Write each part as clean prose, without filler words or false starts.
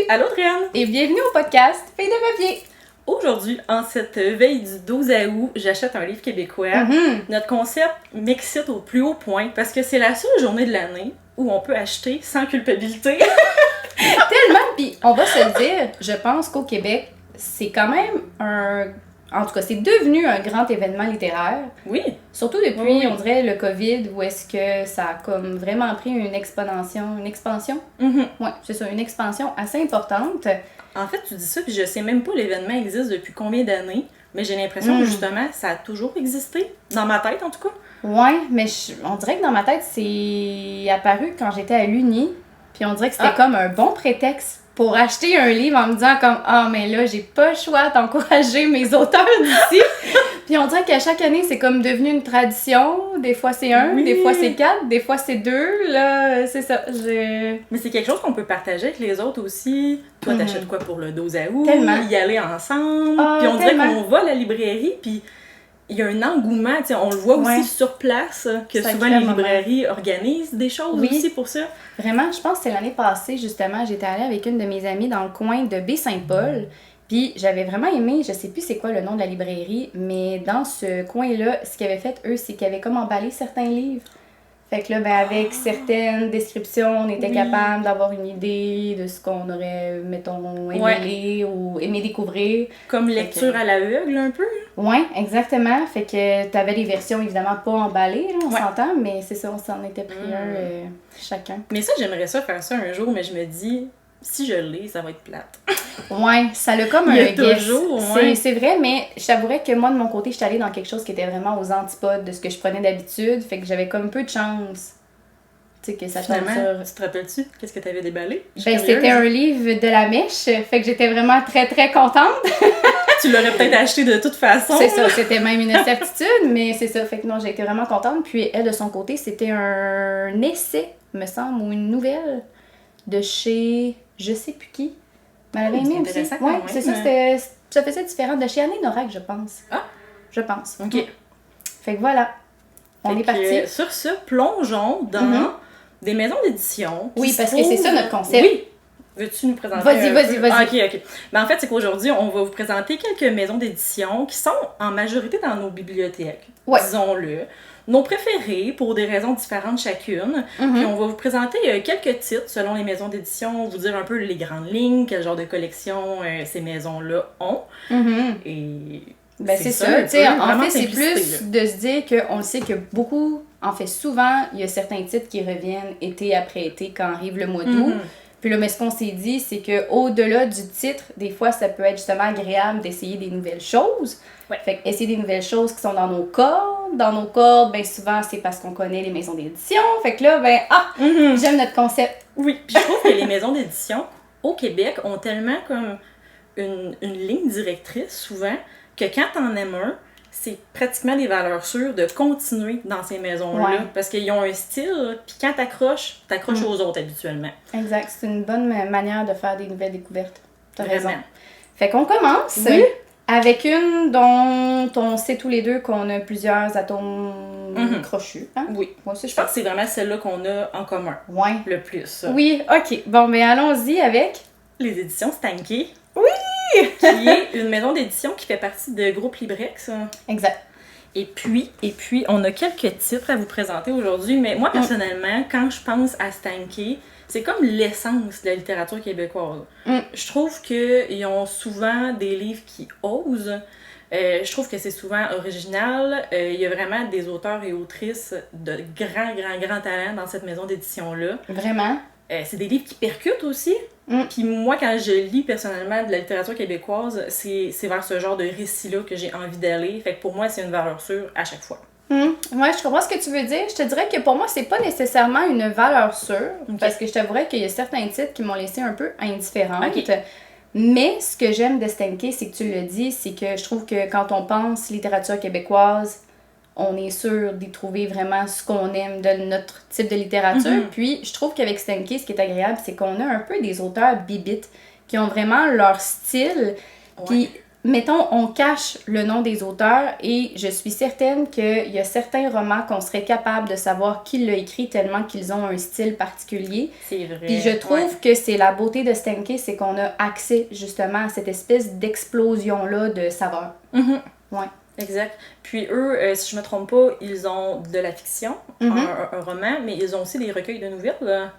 Allô, Adrienne! Et bienvenue au podcast Filles de papier! Aujourd'hui, en cette veille du 12 août, j'achète un livre québécois. Notre concept m'excite au plus haut point parce que c'est la seule journée de l'année où on peut acheter sans culpabilité. Tellement! Puis on va se le dire, je pense qu'au Québec, c'est quand même en tout cas, c'est devenu un grand événement littéraire. Oui. Surtout depuis, on dirait, le COVID, où est-ce que ça a comme vraiment pris une expansion? Ouais, c'est ça, une expansion assez importante. En fait, tu dis ça, puis je sais même pas l'événement existe depuis combien d'années, mais j'ai l'impression que justement, ça a toujours existé, dans ma tête en tout cas. Ouais, mais on dirait que dans ma tête, c'est apparu quand j'étais à l'Uni, puis on dirait que c'était comme un bon prétexte pour acheter un livre en me disant comme « Ah, mais là, j'ai pas le choix d'encourager mes auteurs d'ici! » Puis on dirait qu'à chaque année, c'est comme devenu une tradition. Des fois, c'est un, des fois, c'est 4, des fois, c'est 2. Là, c'est ça. Mais c'est quelque chose qu'on peut partager avec les autres aussi. Toi, t'achètes quoi pour le 12 août? Tellement. Y aller ensemble. Puis on dirait qu'on va à la librairie, puis il y a un engouement, on le voit aussi sur place, que souvent les librairies organisent des choses aussi pour ça. Vraiment, je pense que c'est l'année passée, justement, j'étais allée avec une de mes amies dans le coin de Baie-Saint-Paul, puis j'avais vraiment aimé, je sais plus c'est quoi le nom de la librairie, mais dans ce coin-là, ce qu'ils avaient fait, eux, c'est qu'ils avaient comme emballé certains livres. Fait que là, ben, avec certaines descriptions, on était capable d'avoir une idée de ce qu'on aurait, mettons, aimé lire ou aimé découvrir. Comme lecture à l'aveugle, un peu. Oui, exactement. Fait que t'avais des versions, évidemment, pas emballées, là, on s'entend, mais c'est ça, on s'en était pris un chacun. Mais ça, j'aimerais ça faire ça un jour, mais je me dis, si je lis, ça va être plate. Ouais, ça a comme un guess. C'est vrai, mais je t'avouerais que moi, de mon côté, je suis allée dans quelque chose qui était vraiment aux antipodes de ce que je prenais d'habitude. Fait que j'avais comme peu de chance. Tu sais, que ça finalement, tu te rappelles-tu? Qu'est-ce que t'avais déballé? Ben, c'était un livre de la mèche. Fait que j'étais vraiment très, très contente. Tu l'aurais peut-être acheté de toute façon. C'est ça, c'était même une certitude, mais c'est ça. Fait que non, j'ai été vraiment contente. Puis elle, de son côté, c'était un essai, me semble, ou une nouvelle de chez je sais plus qui. Mais elle avait aimé aussi. Ouais, c'est ça, ça faisait différent de chez Anne Norac, je pense. Ah! Je pense. OK. Fait que voilà. On est parti. Sur ce, plongeons dans des maisons d'édition. Oui, parce que c'est ça notre concept. Oui. Veux-tu nous présenter? Vas-y. Ah, OK. Ben, en fait, c'est qu'aujourd'hui, on va vous présenter quelques maisons d'édition qui sont en majorité dans nos bibliothèques. Disons-le. Nos préférés pour des raisons différentes chacune. Puis on va vous présenter quelques titres selon les maisons d'édition, vous dire un peu les grandes lignes, quel genre de collection ces maisons-là ont. Et ben c'est ça. En fait, c'est plus de se dire qu'on le sait que beaucoup, en fait, souvent, il y a certains titres qui reviennent été après été quand arrive le mois d'août. Puis là, mais ce qu'on s'est dit, c'est qu'au-delà du titre, des fois, ça peut être justement agréable d'essayer des nouvelles choses. Fait qu'essayer des nouvelles choses qui sont dans nos cordes. Dans nos cordes, bien souvent, c'est parce qu'on connaît les maisons d'édition. Fait que là, j'aime notre concept. Oui, puis je trouve que les maisons d'édition au Québec ont tellement comme une ligne directrice, souvent, que quand t'en aimes un, c'est pratiquement des valeurs sûres de continuer dans ces maisons-là. Parce qu'ils ont un style, puis quand t'accroches aux autres habituellement. Exact. C'est une bonne manière de faire des nouvelles découvertes. T'as raison. Fait qu'on commence avec une dont on sait tous les deux qu'on a plusieurs atomes crochus. Hein? Oui. Moi aussi, je pense que c'est vraiment celle-là qu'on a en commun. Le plus. Oui, OK. Bon, mais allons-y avec les éditions Stanké. Oui! Qui est une maison d'édition qui fait partie de Groupe Librex. Exact. Et puis, on a quelques titres à vous présenter aujourd'hui, mais moi, personnellement, quand je pense à Stanké, c'est comme l'essence de la littérature québécoise. Je trouve qu'ils ont souvent des livres qui osent. Je trouve que c'est souvent original. Il y a vraiment des auteurs et autrices de grand talent dans cette maison d'édition-là. Vraiment? C'est des livres qui percutent aussi. Puis moi, quand je lis personnellement de la littérature québécoise, c'est vers ce genre de récit-là que j'ai envie d'aller. Fait que pour moi, c'est une valeur sûre à chaque fois. Ouais, je comprends ce que tu veux dire. Je te dirais que pour moi, c'est pas nécessairement une valeur sûre. Parce que je t'avouerais qu'il y a certains titres qui m'ont laissé un peu indifférente. Mais ce que j'aime de Stanké, c'est que tu le dis, c'est que je trouve que quand on pense littérature québécoise, on est sûr d'y trouver vraiment ce qu'on aime de notre type de littérature. Puis, je trouve qu'avec Stanké, ce qui est agréable, c'est qu'on a un peu des auteurs bibites qui ont vraiment leur style. Puis, mettons, on cache le nom des auteurs et je suis certaine qu'il y a certains romans qu'on serait capable de savoir qui l'a écrit tellement qu'ils ont un style particulier. C'est vrai. Puis je trouve que c'est la beauté de Stanké, c'est qu'on a accès justement à cette espèce d'explosion-là de saveurs. Ouais. Exact. Puis eux, si je me trompe pas, ils ont de la fiction, un roman, mais ils ont aussi des recueils de nouvelles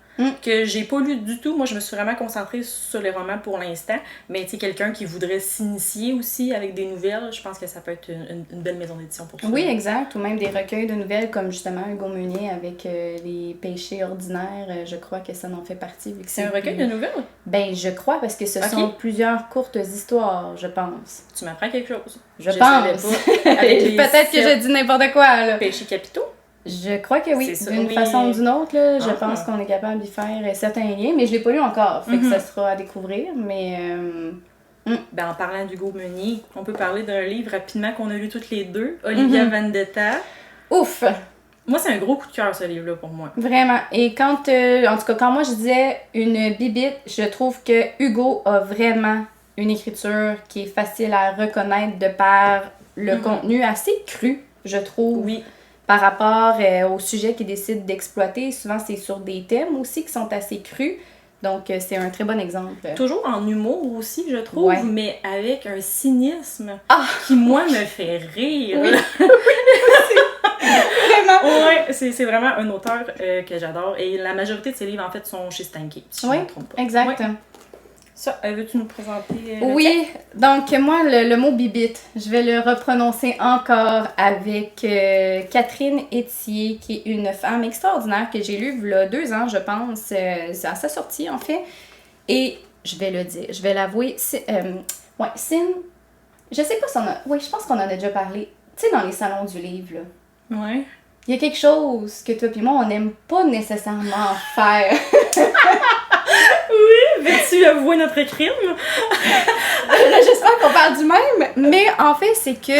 que j'ai pas lu du tout. Moi, je me suis vraiment concentrée sur les romans pour l'instant. Mais tu sais, quelqu'un qui voudrait s'initier aussi avec des nouvelles, je pense que ça peut être une belle maison d'édition pour ça. Oui, exact. Ou même des recueils de nouvelles comme justement Hugo Meunier avec les péchés ordinaires. Je crois que ça en fait partie. Vu que c'est un recueil de nouvelles? Ben, je crois parce que ce sont plusieurs courtes histoires, je pense. Tu m'apprends quelque chose. Je pense. Peut-être que je dis n'importe quoi, là. Péchés capitaux? Je crois que oui, d'une façon ou d'une autre, là, je pense qu'on est capable d'y faire certains liens, mais je l'ai pas lu encore, fait que ça sera à découvrir, mais... Ben, en parlant d'Hugo Meunier, on peut parler d'un livre rapidement qu'on a lu toutes les deux, Olivia Vendetta. Ouf! Moi, c'est un gros coup de cœur, ce livre-là, pour moi. Vraiment. Et quand, en tout cas, quand moi je disais une bibite, je trouve que Hugo a vraiment une écriture qui est facile à reconnaître de par le contenu assez cru, je trouve. Oui. Par rapport au sujet qu'il décide d'exploiter. Souvent, c'est sur des thèmes aussi qui sont assez crus. Donc, c'est un très bon exemple. Toujours en humour aussi, je trouve, mais avec un cynisme qui, moi, me fait rire. Oui. Vraiment. Ouais, c'est vraiment un auteur que j'adore. Et la majorité de ses livres, en fait, sont chez Stanké, si je ne me trompe pas. Exact. Ouais. Ça, veux-tu nous présenter oui, donc moi, le mot bibite, je vais le reprononcer encore avec Catherine Etier, qui est une femme extraordinaire que j'ai lue il y a 2 ans, je pense, à sa sortie, en fait. Et je vais le dire, je vais l'avouer, je sais pas si on a... Oui, je pense qu'on en a déjà parlé. Tu sais, dans les salons du livre, là. Ouais. Il y a quelque chose que toi et moi, on n'aime pas nécessairement faire. Oui, veux-tu avouer notre crime? Là, j'espère qu'on parle du même. Mais en fait, c'est que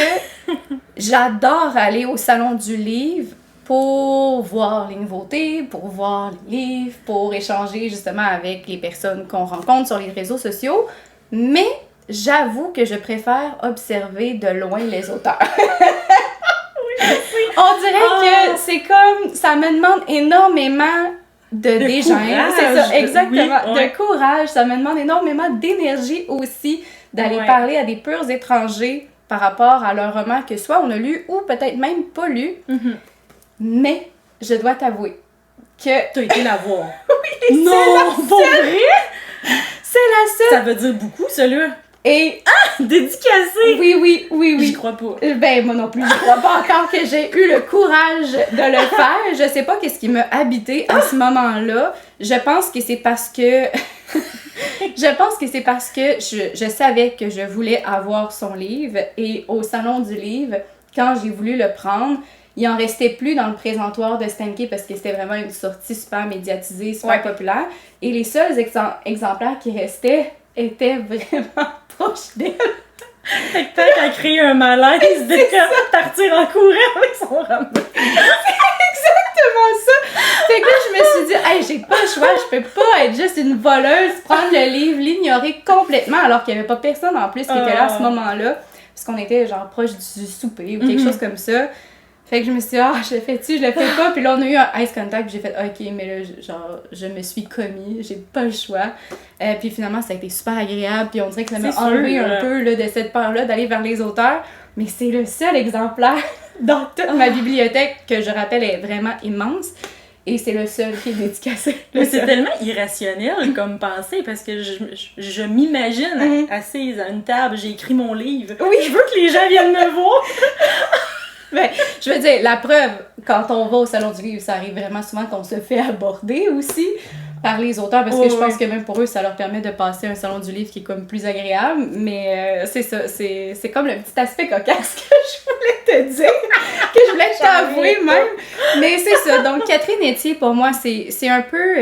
j'adore aller au salon du livre pour voir les nouveautés, pour voir les livres, pour échanger justement avec les personnes qu'on rencontre sur les réseaux sociaux. Mais j'avoue que je préfère observer de loin les auteurs. On dirait que c'est comme... Ça me demande énormément de dégein. C'est ça, exactement. Oui, de courage. Ça me demande énormément d'énergie aussi d'aller parler à des purs étrangers par rapport à leur roman que soit on a lu ou peut-être même pas lu. Mais je dois t'avouer que... T'as été la voir. Oui, non, pour vrai? C'est la seule. Ça veut dire beaucoup, celui-là. Et... dédicacé! Oui. J'y crois pas. Ben, moi non plus, je crois pas encore que j'ai eu le courage de le faire. Je sais pas qu'est-ce qui m'a habité à ce moment-là. Je pense que c'est parce que... je savais que je voulais avoir son livre. Et au Salon du livre, quand j'ai voulu le prendre, il en restait plus dans le présentoir de Stanké parce que c'était vraiment une sortie super médiatisée, super populaire. Et les seuls exemplaires qui restaient étaient vraiment proche d'elle. Fait que peut-être qu'elle créé un malaise de partir en courant avec son roman. C'est exactement ça! Fait que là, je me suis dit, hey, j'ai pas le choix, je peux pas être juste une voleuse, prendre le livre, l'ignorer complètement, alors qu'il y avait pas personne en plus qui était là à ce moment-là, parce qu'on était genre proche du souper ou quelque chose comme ça. Fait que je me suis dit, je le fais-tu, je le fais pas. Puis là, on a eu un ice contact, puis j'ai fait, ok, mais là, genre, je me suis commis, j'ai pas le choix. Puis finalement, ça a été super agréable, puis on dirait que ça m'a enlevé un peu là, de cette peur-là d'aller vers les auteurs. Mais c'est le seul exemplaire dans toute ma bibliothèque, que je rappelle est vraiment immense. Et c'est le seul qui est dédicacé. Mais c'est tellement irrationnel comme pensée, parce que je m'imagine assise à une table, j'ai écrit mon livre. Oui. Je veux que les gens viennent me voir. Ben, je veux dire, la preuve, quand on va au Salon du livre, ça arrive vraiment souvent qu'on se fait aborder aussi par les auteurs, parce que je pense que même pour eux, ça leur permet de passer un Salon du livre qui est comme plus agréable, mais c'est ça, c'est comme le petit aspect cocasse que je voulais te dire, que je voulais t'avouer même, mais c'est ça. Donc, Catherine Etier, pour moi, c'est un peu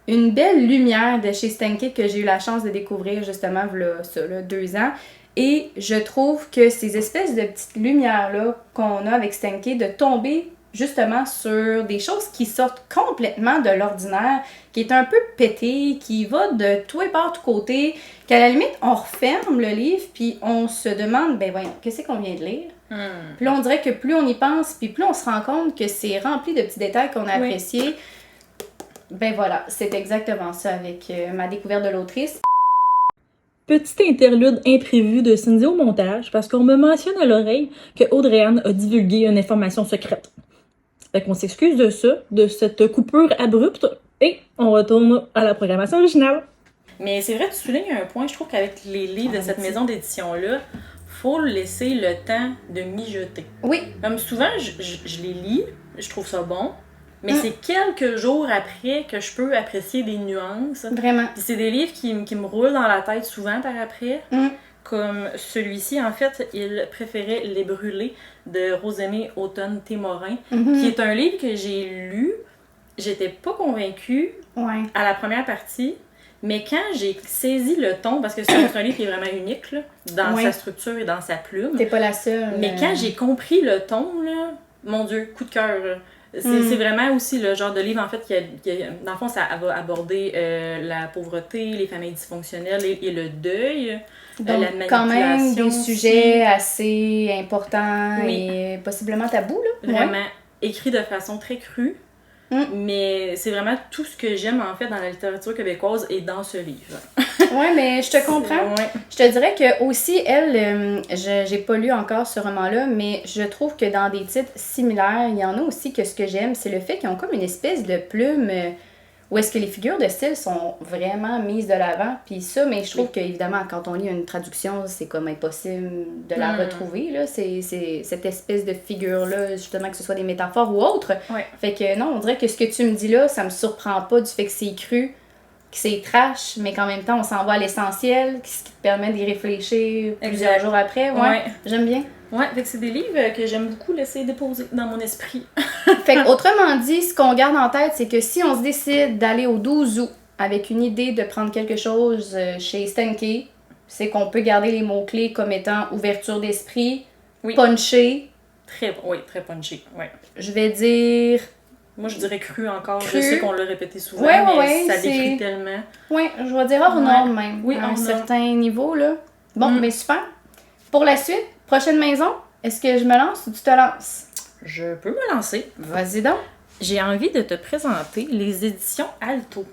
une belle lumière de chez Stanké que j'ai eu la chance de découvrir justement, là, 2 ans. Et je trouve que ces espèces de petites lumières-là qu'on a avec Stanké, de tomber justement sur des choses qui sortent complètement de l'ordinaire, qui est un peu pété, qui va de tous et par tous côtés, qu'à la limite, on referme le livre, puis on se demande, ben voyons, qu'est-ce qu'on vient de lire? Puis là, on dirait que plus on y pense, puis plus on se rend compte que c'est rempli de petits détails qu'on a appréciés. Ben voilà, c'est exactement ça avec ma découverte de l'autrice. Petit interlude imprévu de Cindy au montage, parce qu'on me mentionne à l'oreille que Audrey-Anne a divulgué une information secrète. Fait qu'on s'excuse de ça, de cette coupure abrupte, et on retourne à la programmation originale. Mais c'est vrai, tu soulignes un point, je trouve qu'avec les livres de cette maison d'édition-là, faut laisser le temps de mijoter. Oui. Comme souvent, je les lis, je trouve ça bon, mais c'est quelques jours après que je peux apprécier des nuances. Vraiment. Puis c'est des livres qui me roulent dans la tête souvent par après. Comme celui-ci, en fait, il préférait Les Brûlés de Rosemée Automne Témorin, qui est un livre que j'ai lu. J'étais pas convaincue à la première partie, mais quand j'ai saisi le ton, parce que c'est un livre qui est vraiment unique là, dans sa structure et dans sa plume. T'es pas la seule. Mais quand j'ai compris le ton, là, mon Dieu, coup de cœur. C'est vraiment aussi le genre de livre, en fait, qui dans le fond, ça va aborder la pauvreté, les familles dysfonctionnelles et le deuil. Donc, la manipulation quand même des aussi. sujets assez importants et possiblement tabous, là. Vraiment écrit de façon très crue. Mais c'est vraiment tout ce que j'aime, en fait, dans la littérature québécoise et dans ce livre. Ouais, mais je te comprends. Je te dirais que aussi, elle, j'ai pas lu encore ce roman-là, mais je trouve que dans des titres similaires, il y en a aussi que ce que j'aime, c'est le fait qu'ils ont comme une espèce de plume où est-ce que les figures de style sont vraiment mises de l'avant. Puis ça, mais je trouve qu'évidemment, quand on lit une traduction, c'est comme impossible de la retrouver, là. C'est cette espèce de figure-là, justement, que ce soit des métaphores ou autres. Fait que non, on dirait que ce que tu me dis là, ça me surprend pas du fait que c'est cru, que c'est trash, mais qu'en même temps, on s'en va à l'essentiel, ce qui te permet d'y réfléchir plusieurs jours après. J'aime bien. Ouais, fait que c'est des livres que j'aime beaucoup laisser déposer dans mon esprit. Fait qu'autrement dit, ce qu'on garde en tête, c'est que si on se décide d'aller au 12 août avec une idée de prendre quelque chose chez Stankey, c'est qu'on peut garder les mots-clés comme étant ouverture d'esprit, punché. Très punché, Je vais dire... Moi, je dirais cru encore. Je sais qu'on l'a répété souvent, mais ça décrit tellement. Ouais, je vais dire hors norme même. Oui, à un certain niveau, là. Bon, mais super. Pour la suite, prochaine maison, est-ce que je me lance ou tu te lances? Je peux me lancer. Vas-y donc. J'ai envie de te présenter les éditions Alto.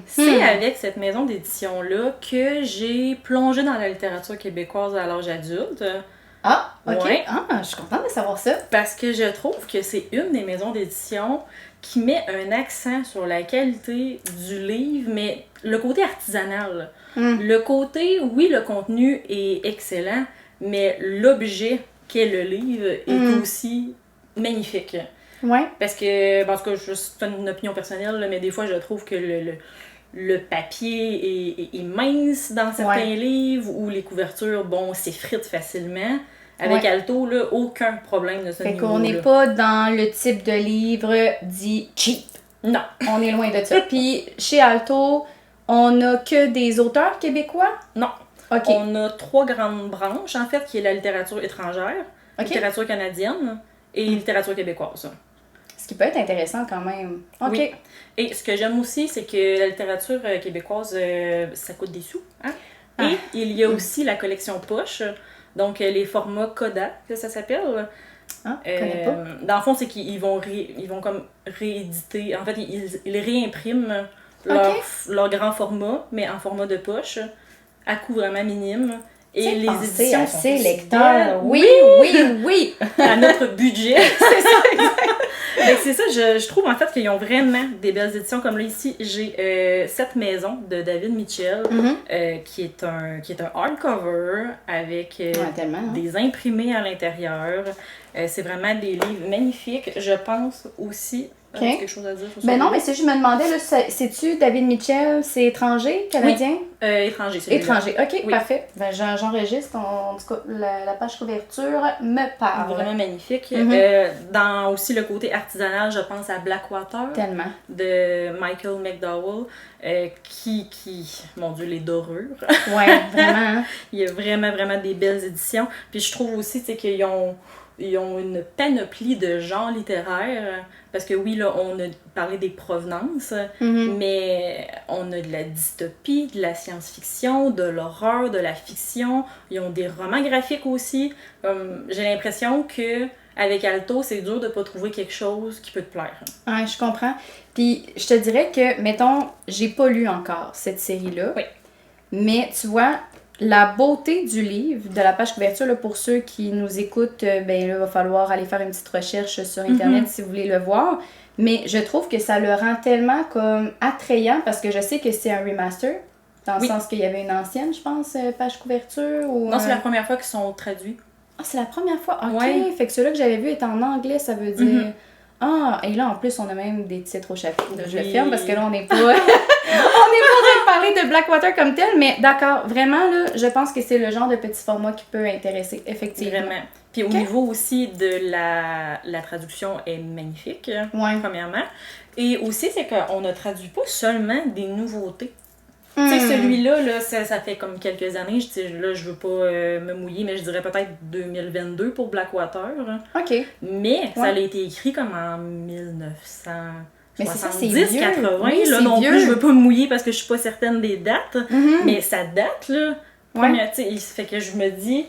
C'est avec cette maison d'édition-là que j'ai plongé dans la littérature québécoise à l'âge adulte. Ah, ok. Ah, je suis contente de savoir ça. Parce que je trouve que c'est une des maisons d'édition qui met un accent sur la qualité du livre, mais le côté artisanal. Le côté, oui, le contenu est excellent, mais l'objet qu'est le livre est aussi magnifique. Parce que, en tout cas, c'est une opinion personnelle, là, mais des fois, je trouve que le papier est mince dans certains livres, ou les couvertures, s'effritent facilement. Avec Alto, là, aucun problème de ce niveau-là. Fait qu'on n'est pas dans le type de livre dit cheap. Non. On est loin de ça. Puis, chez Alto, on n'a que des auteurs québécois? Non. On a 3 grandes branches, en fait, qui est la littérature étrangère, littérature canadienne et littérature québécoise. Ce qui peut être intéressant quand même. Oui. Et ce que j'aime aussi, c'est que la littérature québécoise, ça coûte des sous. Hein? Et il y a aussi la collection poche, donc les formats Coda, que ça s'appelle. Connais pas. Dans le fond, c'est qu'ils vont comme rééditer. En fait, ils réimpriment leur grand format, mais en format de poche, à coût vraiment minime. Et les éditions sont assez lecteurs. Oui. À notre budget. C'est ça, exact. Mais c'est ça, je trouve en fait qu'ils ont vraiment des belles éditions. Comme là, ici, j'ai Cette maison de David Mitchell, qui est un hardcover avec des imprimés à l'intérieur. C'est vraiment des livres magnifiques. Je pense aussi... Okay. quelque chose à dire sur ça? Ben non, mais si je me demandais, là, c'est-tu David Mitchell, c'est étranger, canadien? Étranger, celui-là. Étranger, ok, Oui. parfait. Ben, j'enregistre, en tout cas, la page couverture me parle. Vraiment magnifique. Dans aussi le côté artisanal, je pense à Blackwater Tellement. de Michael McDowell, qui, mon Dieu, les dorures. Ouais, vraiment. Il y a vraiment, vraiment des belles éditions. Puis je trouve aussi, tu sais, qu'ils ont une panoplie de genres littéraires. Parce que oui, là, on a parlé des provenances, mais on a de la dystopie, de la science-fiction, de l'horreur, de la fiction. Ils ont des romans graphiques aussi. J'ai l'impression que avec Alto, c'est dur de pas trouver quelque chose qui peut te plaire. Ouais, je comprends. Puis je te dirais que, mettons, j'ai pas lu encore cette série-là. Oui. Mais tu vois, la beauté du livre, de la page couverture, là, pour ceux qui nous écoutent, ben là, il va falloir aller faire une petite recherche sur Internet si vous voulez le voir. Mais je trouve que ça le rend tellement comme attrayant parce que je sais que c'est un remaster. Dans le sens qu'il y avait une ancienne, je pense, page couverture. Ou, Non, c'est la première fois qu'ils sont traduits. Ah, c'est la première fois? Ok. Ouais. Fait que celui-là que j'avais vu est en anglais, ça veut dire... Ah, et là, en plus, on a même des titres au chapitre. Je le ferme parce que là, on n'est pas... on n'est pas en train de parler de Blackwater comme tel, mais d'accord, vraiment, là, je pense que c'est le genre de petit format qui peut intéresser, effectivement. Vraiment. Puis au niveau aussi de la traduction est magnifique, premièrement. Et aussi, c'est qu'on ne traduit pas seulement des nouveautés. Tu sais, celui-là, là, ça fait comme quelques années, je veux pas me mouiller, mais je dirais peut-être 2022 pour Blackwater. OK. Mais ça a été écrit comme en 1900... Mais c'est ça, c'est 70, vieux. 80, Oui, là, c'est non vieux. plus, je veux pas me mouiller parce que je suis pas certaine des dates, mais ça date, là. Ouais. Tu sais, fait que je me dis,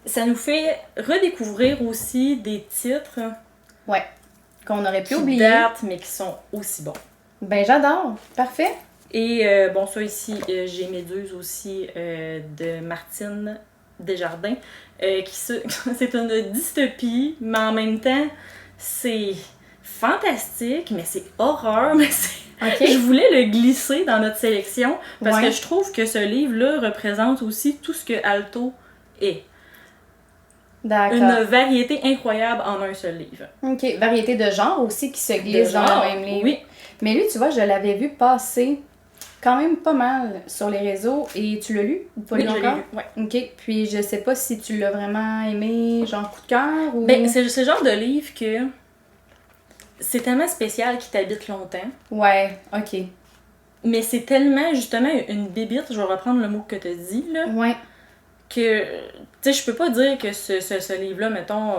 ça nous fait redécouvrir aussi des titres Ouais. Qu'on aurait pu qui oublier. datent, mais qui sont aussi bons. Ben, j'adore. Parfait. Et bon, ça ici, j'ai Méduse aussi de Martine Desjardins, c'est une dystopie, mais en même temps, c'est fantastique, mais c'est horreur, mais c'est... OK. Je voulais le glisser dans notre sélection parce Ouais. que je trouve que ce livre-là représente aussi tout ce que Alto est. D'accord. Une variété incroyable en un seul livre. OK. Variété de genre aussi qui se glisse dans le même livre. Oui. Mais lui, tu vois, je l'avais vu passer quand même pas mal sur les réseaux. Et tu l'as lu ou pas Oui, lu je l'ai encore? lu, ouais. OK. Puis je sais pas si tu l'as vraiment aimé, genre coup de cœur ou... Ben, c'est le genre de livre que c'est tellement spécial qu'il t'habite longtemps. Ouais, OK. Mais c'est tellement, justement, une bébite, je vais reprendre le mot que tu as dit, là, Ouais. que, tu sais, je peux pas dire que ce livre-là, mettons,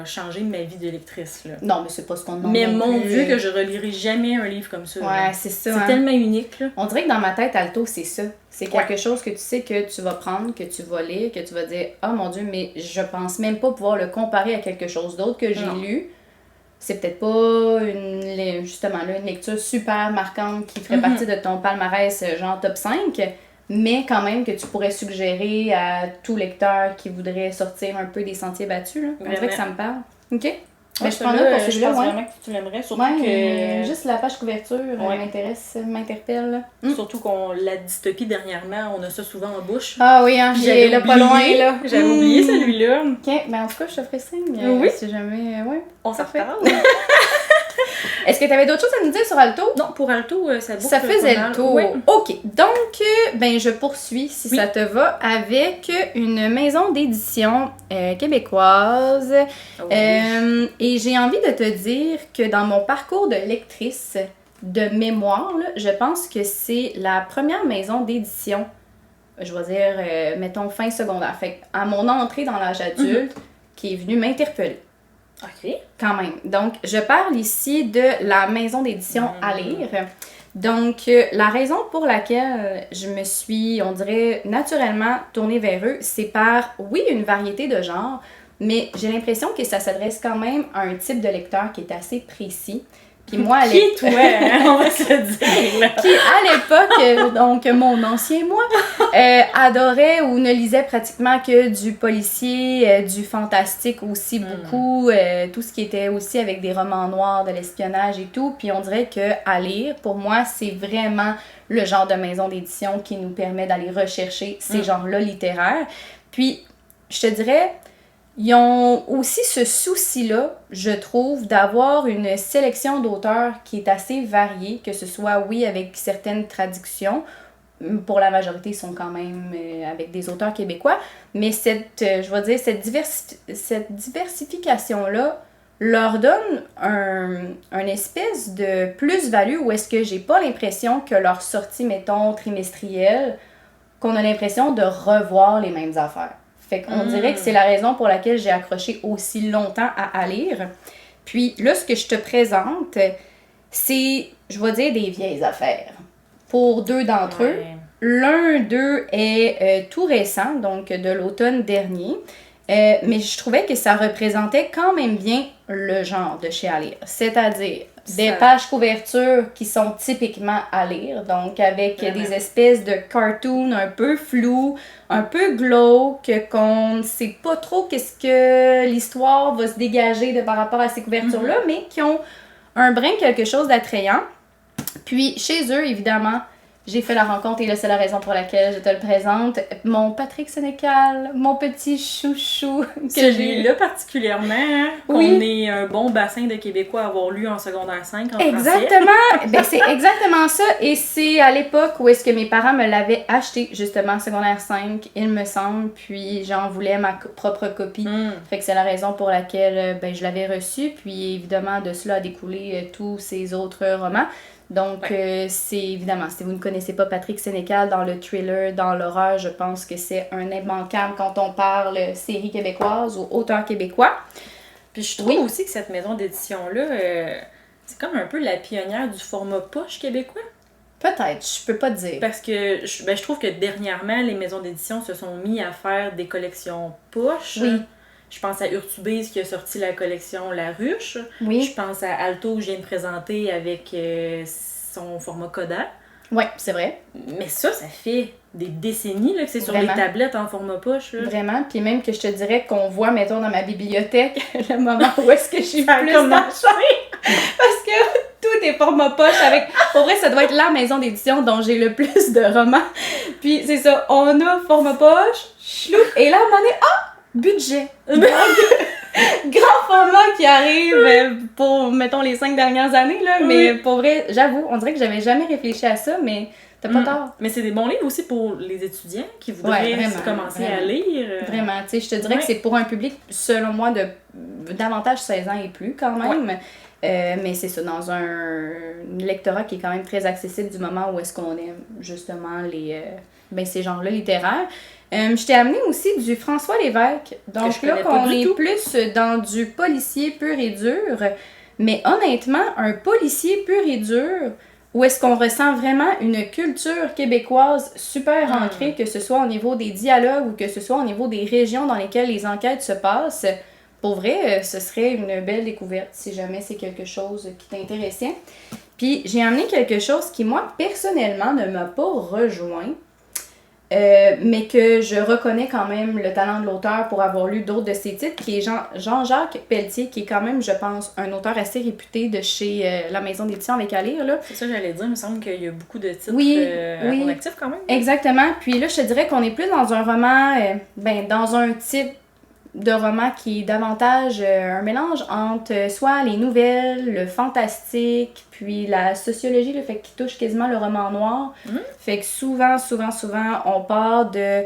a changé ma vie de lectrice, là. Non, mais c'est pas ce qu'on demande. Mais non mon plus. Dieu, que je relirai jamais un livre comme ça. là. Ouais, c'est ça. C'est hein. tellement unique, là. On dirait que dans ma tête, Alto, c'est ça. C'est quelque chose que tu sais que tu vas prendre, que tu vas lire, que tu vas dire « Ah mon Dieu, mais je pense même pas pouvoir le comparer à quelque chose d'autre que j'ai Non. lu. » C'est peut-être pas justement là, une lecture super marquante qui ferait partie de ton palmarès genre top 5, mais quand même que tu pourrais suggérer à tout lecteur qui voudrait sortir un peu des sentiers battus. Là. On dirait que ça me parle. OK? Ben, je prendrais pour je celui-là, pense ouais. vraiment que tu l'aimerais, surtout Ouais, que... juste la page couverture Ouais. m'interpelle. Surtout qu'on la dystopie dernièrement, on a ça souvent en bouche. Ah oui, hein, J'avais j'ai là pas loin, oublié- là. J'avais oublié celui-là. OK, ben en tout cas, je te ferai signe. Oui. Si jamais, ouais. On s'en Parfait. reparle. Est-ce que tu avais d'autres choses à nous dire sur Alto? Non, pour Alto, ça boucle Ça faisait pas mal. le tour. Ouais. OK. Donc, ben, je poursuis, si Oui. ça te va, avec une maison d'édition québécoise. Oh, oui. Et j'ai envie de te dire que dans mon parcours de lectrice de mémoire, là, je pense que c'est la première maison d'édition, je vais dire, mettons, fin secondaire. Fait à mon entrée dans l'âge adulte, qui est venue m'interpeller. OK. Quand même. Donc, je parle ici de la maison d'édition à lire. Donc, la raison pour laquelle je me suis, on dirait, naturellement tournée vers eux, c'est par, oui, une variété de genres, mais j'ai l'impression que ça s'adresse quand même à un type de lecteur qui est assez précis. Puis moi, à Qui, toi, hein? On va se le dire, là. qui à l'époque, donc mon ancien moi, adorait ou ne lisait pratiquement que du policier, du fantastique aussi beaucoup, tout ce qui était aussi avec des romans noirs, de l'espionnage et tout. Puis on dirait que à lire, pour moi, c'est vraiment le genre de maison d'édition qui nous permet d'aller rechercher ces genres-là littéraires. Puis je te dirais, ils ont aussi ce souci-là, je trouve, d'avoir une sélection d'auteurs qui est assez variée, que ce soit, oui, avec certaines traductions, pour la majorité, ils sont quand même avec des auteurs québécois. Mais cette diversification-là leur donne un espèce de plus-value où est-ce que j'ai pas l'impression que leur sortie, mettons, trimestrielle, qu'on a l'impression de revoir les mêmes affaires. Fait qu'on dirait que c'est la raison pour laquelle j'ai accroché aussi longtemps à lire. Puis là, ce que je te présente, c'est, je vais dire, des vieilles affaires. Pour 2 d'entre eux. L'un d'eux est tout récent, donc de l'automne dernier. Mais je trouvais que ça représentait quand même bien le genre de chez à lire. C'est-à-dire des pages couvertures qui sont typiquement à lire, donc avec des espèces de cartoons un peu flous, un peu glauques, qu'on ne sait pas trop qu'est-ce que l'histoire va se dégager par rapport à ces couvertures-là, mais qui ont un brin quelque chose d'attrayant. Puis chez eux, évidemment, j'ai fait la rencontre et là, c'est la raison pour laquelle je te le présente. Mon Patrick Sénécal, mon petit chouchou. Celui-là particulièrement, hein, on est un bon bassin de Québécois à avoir lu en secondaire 5 en Exactement! Ben, c'est exactement ça. Et c'est à l'époque où est-ce que mes parents me l'avaient acheté, justement, secondaire 5, il me semble. Puis j'en voulais ma propre copie. Fait que c'est la raison pour laquelle je l'avais reçu. Puis évidemment, de cela a découlé tous ces autres romans. Donc, c'est évidemment, si vous ne connaissez pas Patrick Sénécal dans le thriller, dans l'horreur, je pense que c'est un immanquable quand on parle série québécoise ou auteur québécois. Puis je trouve aussi que cette maison d'édition-là, c'est comme un peu la pionnière du format poche québécois. Peut-être, je peux pas te dire. Parce que je trouve que dernièrement, les maisons d'édition se sont mis à faire des collections poche. Oui. Je pense à Urtubise qui a sorti la collection La Ruche. Oui. Je pense à Alto que je viens de présenter avec son format Coda. Oui, c'est vrai. Mais ça fait des décennies là, que c'est sur les tablettes en format poche. Là. Vraiment. Puis même que je te dirais qu'on voit, mettons, dans ma bibliothèque, le moment où est-ce que je suis plus d'achat. Parce que tout est format poche avec... Pour vrai, ça doit être la maison d'édition dont j'ai le plus de romans. Puis c'est ça, on a format poche, chloup, et là, on en est... budget. Donc, grand format qui arrive pour, mettons, les 5 dernières années, là. Mais pour vrai, j'avoue, on dirait que j'avais jamais réfléchi à ça, mais t'as pas tort. Mais c'est des bons livres aussi pour les étudiants qui voudraient commencer à lire. Vraiment, tu sais, je te dirais que c'est pour un public, selon moi, de davantage 16 ans et plus, quand même. Mais c'est ça, dans un lectorat qui est quand même très accessible du moment où est-ce qu'on aime, justement, ces genres-là littéraires. Je t'ai amené aussi du François Lévesque. Donc là, on est plus dans du policier pur et dur. Mais honnêtement, un policier pur et dur, où est-ce qu'on ressent vraiment une culture québécoise super ancrée, que ce soit au niveau des dialogues ou que ce soit au niveau des régions dans lesquelles les enquêtes se passent. Pour vrai, ce serait une belle découverte si jamais c'est quelque chose qui t'intéressait. Puis j'ai amené quelque chose qui, moi, personnellement, ne m'a pas rejoint. Mais que je reconnais quand même le talent de l'auteur pour avoir lu d'autres de ses titres, qui est Jean-Jacques Pelletier, qui est quand même, je pense, un auteur assez réputé de chez la maison d'édition avec à lire. Là. C'est ça, j'allais dire, il me semble qu'il y a beaucoup de titres à ton actif quand même. Exactement. Puis là, je te dirais qu'on est plus dans un roman, dans un type de roman qui est davantage un mélange entre soit les nouvelles, le fantastique, puis la sociologie, le fait qu'il touche quasiment le roman noir. Fait que souvent, on part de...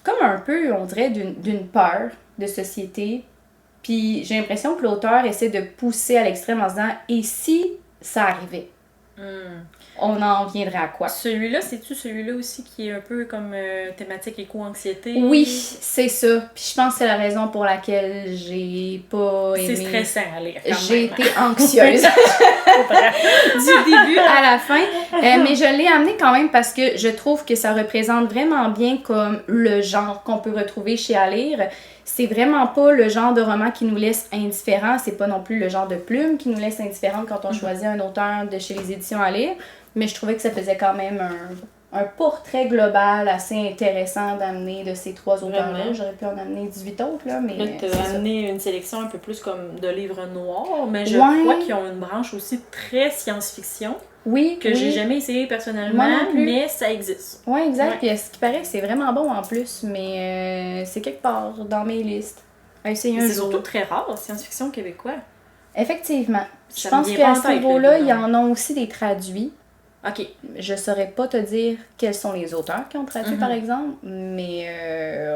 comme un peu, on dirait, d'une peur de société. Puis j'ai l'impression que l'auteur essaie de pousser à l'extrême en se disant « et si ça arrivait? » On en viendrait à quoi? Celui-là, c'est-tu celui-là aussi qui est un peu comme thématique éco-anxiété? Oui, c'est ça. Puis je pense que c'est la raison pour laquelle j'ai pas aimé... C'est stressant à lire, quand J'ai été anxieuse du début à la fin. Mais je l'ai amené quand même parce que je trouve que ça représente vraiment bien comme le genre qu'on peut retrouver chez à lire. C'est vraiment pas le genre de roman qui nous laisse indifférents. C'est pas non plus le genre de plume qui nous laisse indifférents quand on choisit un auteur de chez les éditions à lire. Mais je trouvais que ça faisait quand même un portrait global assez intéressant d'amener de ces 3 auteurs-là. J'aurais pu en amener 18 autres, là, mais... Là, t'as amené une sélection un peu plus comme de livres noirs, mais je crois qu'ils ont une branche aussi très science-fiction. Oui, que j'ai jamais essayé personnellement, mais ça existe. Oui, exact. Puis ce qui paraît, c'est vraiment bon en plus, mais c'est quelque part dans mes listes. C'est surtout très rare, science-fiction québécois. Effectivement. Je pense qu'à ce niveau-là, il y en a aussi des traduits. OK. Je saurais pas te dire quels sont les auteurs qui ont traduit, par exemple, mais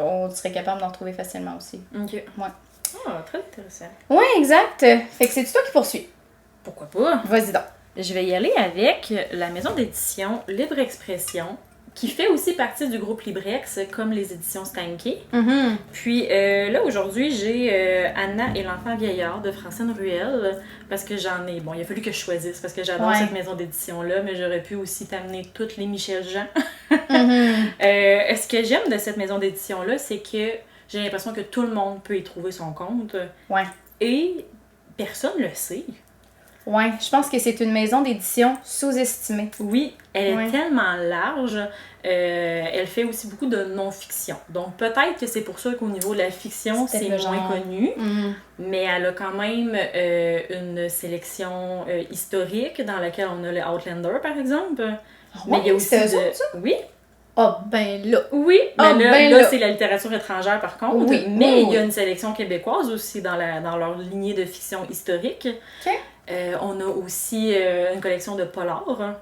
on serait capable d'en retrouver facilement aussi. OK. Ouais. Ah, très intéressant. Ouais, exact. Fait que c'est toi qui poursuis. Pourquoi pas? Vas-y donc. Je vais y aller avec la maison d'édition Libre Expression, qui fait aussi partie du groupe Librex, comme les éditions Stanké. Puis là, aujourd'hui, j'ai Anna et l'enfant vieillard de Francine Ruel, parce que j'en ai... Bon, il a fallu que je choisisse, parce que j'adore cette maison d'édition-là, mais j'aurais pu aussi t'amener toutes les Michel Jean. Ce que j'aime de cette maison d'édition-là, c'est que j'ai l'impression que tout le monde peut y trouver son compte. Ouais. Et personne le sait. Ouais, je pense que c'est une maison d'édition sous-estimée. Oui, elle est tellement large. Elle fait aussi beaucoup de non-fiction. Donc peut-être que c'est pour ça qu'au niveau de la fiction, c'est moins connu. Mais elle a quand même une sélection historique dans laquelle on a le Outlander, par exemple. Mais il y a aussi ça? Oui. Ah ben là! Oui, mais là c'est la littérature étrangère par contre. Oui, mais il y a une sélection québécoise aussi dans leur lignée de fiction historique. OK. On a aussi une collection de polars.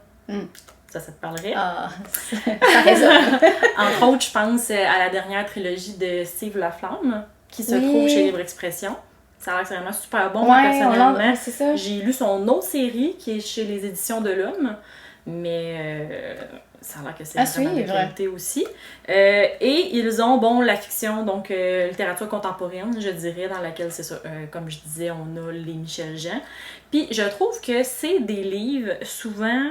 Ça te parlerait? Ah, ça résonne. Entre autres, je pense à la dernière trilogie de Steve Laflamme, qui se trouve chez Libre Expression. Ça a l'air que c'est vraiment super bon, personnellement. C'est ça. J'ai lu son autre série, qui est chez les éditions de l'Homme, mais ça a l'air que c'est vraiment de qualité aussi. Et ils ont, la fiction, donc littérature contemporaine, je dirais, dans laquelle, c'est ça, comme je disais, on a les Michel Jean. Puis je trouve que c'est des livres souvent,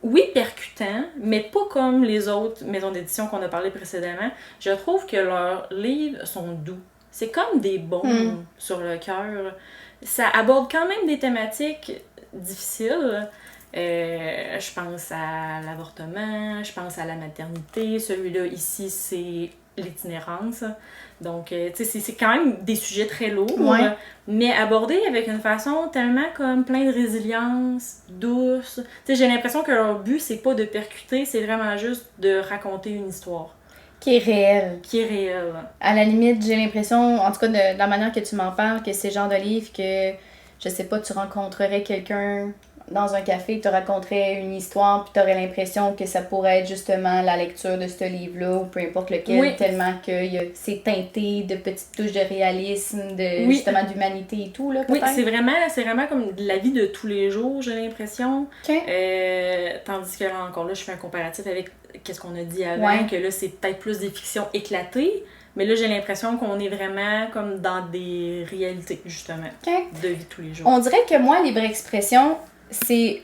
oui, percutants, mais pas comme les autres maisons d'édition qu'on a parlé précédemment. Je trouve que leurs livres sont doux. C'est comme des baumes sur le cœur. Ça aborde quand même des thématiques difficiles. Je pense à l'avortement, je pense à la maternité. Celui-là, ici, c'est l'itinérance. Donc, tu sais, c'est quand même des sujets très lourds, mais abordés avec une façon tellement comme plein de résilience, douce. Tu sais, j'ai l'impression que leur but, c'est pas de percuter, c'est vraiment juste de raconter une histoire. Qui est réelle. Qui est réelle. À la limite, j'ai l'impression, en tout cas de la manière que tu m'en parles, que c'est le genre de livre que, je sais pas, tu rencontrerais quelqu'un dans un café, te raconterait une histoire, puis t'aurais l'impression que ça pourrait être justement la lecture de ce livre-là, ou peu importe lequel, tellement que c'est teinté de petites touches de réalisme, justement d'humanité et tout, là, peut-être. Oui, c'est vraiment comme de la vie de tous les jours, j'ai l'impression. Tandis que là, encore là, je fais un comparatif avec qu'est-ce qu'on a dit avant, que là, c'est peut-être plus des fictions éclatées. Mais là, j'ai l'impression qu'on est vraiment comme dans des réalités, justement, de vie de tous les jours. On dirait que moi, Libre Expression, c'est,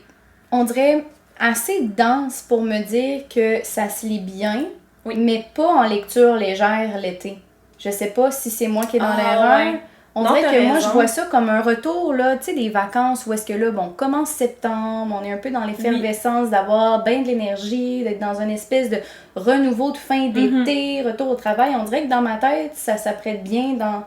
on dirait, assez dense pour me dire que ça se lit bien, mais pas en lecture légère l'été. Je sais pas si c'est moi qui est dans l'erreur. On dirait que moi, je vois ça comme un retour, là, tu sais, des vacances où est-ce que là, bon, commence septembre, on est un peu dans l'effervescence d'avoir bien de l'énergie, d'être dans une espèce de renouveau de fin d'été, retour au travail. On dirait que dans ma tête, ça s'apprête bien dans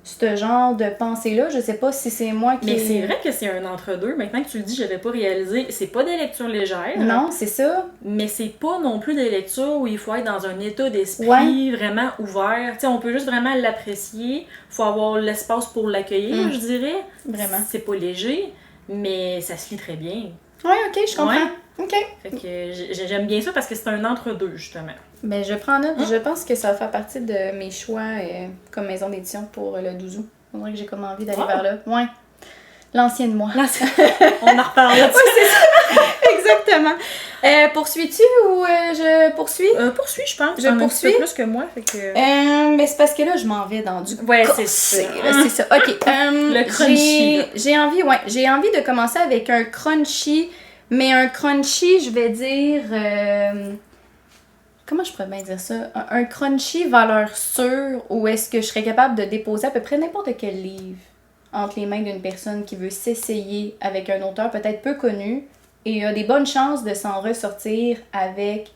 ce genre de pensée-là. Je sais pas si c'est moi qui... Mais c'est vrai que c'est un entre-deux. Maintenant que tu le dis, j'avais pas réalisé. C'est pas des lectures légères. Non, c'est ça. Mais c'est pas non plus des lectures où il faut être dans un état d'esprit vraiment ouvert. Tu sais, on peut juste vraiment l'apprécier. Faut avoir l'espace pour l'accueillir, je dirais. Vraiment. C'est pas léger, mais ça se lit très bien. Ouais, ok, je comprends. Ok. Fait que j'aime bien ça parce que c'est un entre-deux, justement. Ben, je prends note. Je pense que ça va faire partie de mes choix comme maison d'édition pour le 12 août. On dirait que j'ai comme envie d'aller vers là. Ouais. L'ancienne moi. On en reparle là-dessus. Oui, c'est ça. Exactement. Poursuis-tu ou je poursuis? Poursuis, je pense. Je poursuis. Plus que moi, fait que... mais c'est parce que là, je m'en vais dans du c'est ça. C'est ça. OK. Le crunchy. J'ai envie de commencer avec un crunchy, mais un crunchy, je vais dire... comment je pourrais bien dire ça? Un crunchy valeur sûre, où est-ce que je serais capable de déposer à peu près n'importe quel livre entre les mains d'une personne qui veut s'essayer avec un auteur peut-être peu connu et a des bonnes chances de s'en ressortir avec,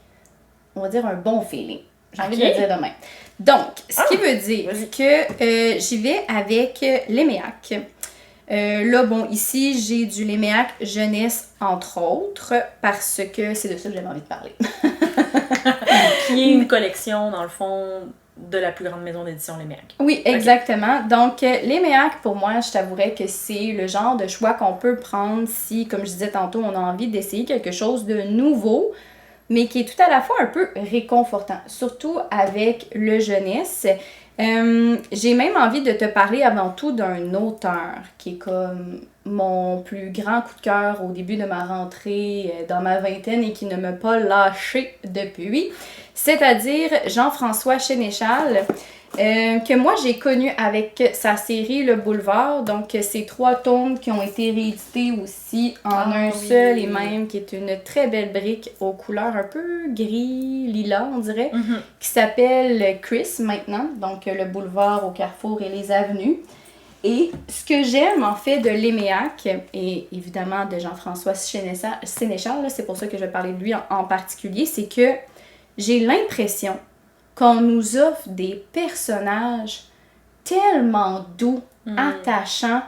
on va dire, un bon feeling. J'ai envie de le dire demain. Donc, ce qui veut dire que j'y vais avec Léméac. Là, bon, ici, j'ai du Léméac jeunesse, entre autres, parce que c'est de ça que j'avais envie de parler. Qui est une collection, dans le fond, de la plus grande maison d'édition, les Méac. Oui, exactement. Donc, les Méac, pour moi, je t'avouerais que c'est le genre de choix qu'on peut prendre si, comme je disais tantôt, on a envie d'essayer quelque chose de nouveau, mais qui est tout à la fois un peu réconfortant, surtout avec le jeunesse. J'ai même envie de te parler avant tout d'un auteur qui est comme mon plus grand coup de cœur au début de ma rentrée dans ma vingtaine et qui ne m'a pas lâché depuis, c'est-à-dire Jean-François Sénéchal, que moi j'ai connu avec sa série Le Boulevard, donc ces 3 tomes qui ont été réédités aussi en un seul et même, qui est une très belle brique aux couleurs un peu gris, lilas on dirait, qui s'appelle Chris maintenant, donc Le Boulevard au carrefour et les avenues. Et ce que j'aime en fait de l'Éméac, et évidemment de Jean-François Sénéchal, c'est pour ça que je vais parler de lui en particulier, c'est que j'ai l'impression qu'on nous offre des personnages tellement doux, attachants,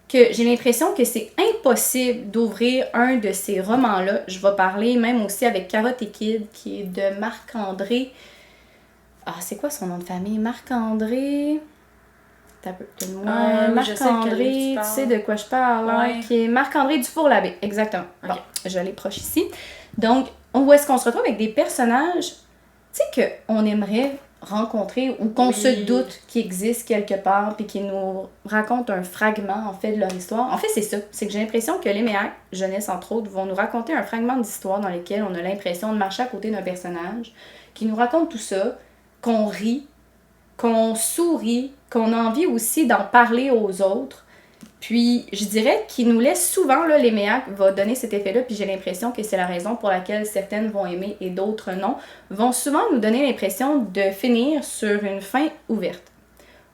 que j'ai l'impression que c'est impossible d'ouvrir un de ces romans-là. Je vais parler même aussi avec Carotte et Kid, qui est de Marc-André. Ah, c'est quoi son nom de famille? Marc-André... Marc-André, tu sais de quoi je parle, hein, qui est Marc-André Dufour-Labbé, exactement. Okay. Bon, je l'ai proche ici. Donc, où est-ce qu'on se retrouve avec des personnages, tu sais, qu'on aimerait rencontrer ou qu'on se doute qui existent quelque part puis qui nous racontent un fragment, en fait, de leur histoire. En fait, c'est ça. C'est que j'ai l'impression que les Méac, jeunesse entre autres, vont nous raconter un fragment d'histoire dans lequel on a l'impression de marcher à côté d'un personnage qui nous raconte tout ça, qu'on rit, qu'on sourit, qu'on a envie aussi d'en parler aux autres. Puis, je dirais qu'il nous laisse souvent, là, les Méac va donner cet effet-là, puis j'ai l'impression que c'est la raison pour laquelle certaines vont aimer et d'autres non, vont souvent nous donner l'impression de finir sur une fin ouverte.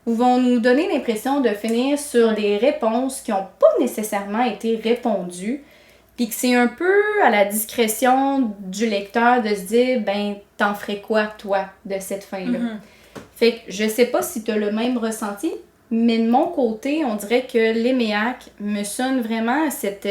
Ou vont nous donner l'impression de finir sur des réponses qui n'ont pas nécessairement été répondues, puis que c'est un peu à la discrétion du lecteur de se dire, ben, t'en ferais quoi, toi, de cette fin-là? Fait que je sais pas si tu as le même ressenti, mais de mon côté, on dirait que les Méac me sonnent vraiment cette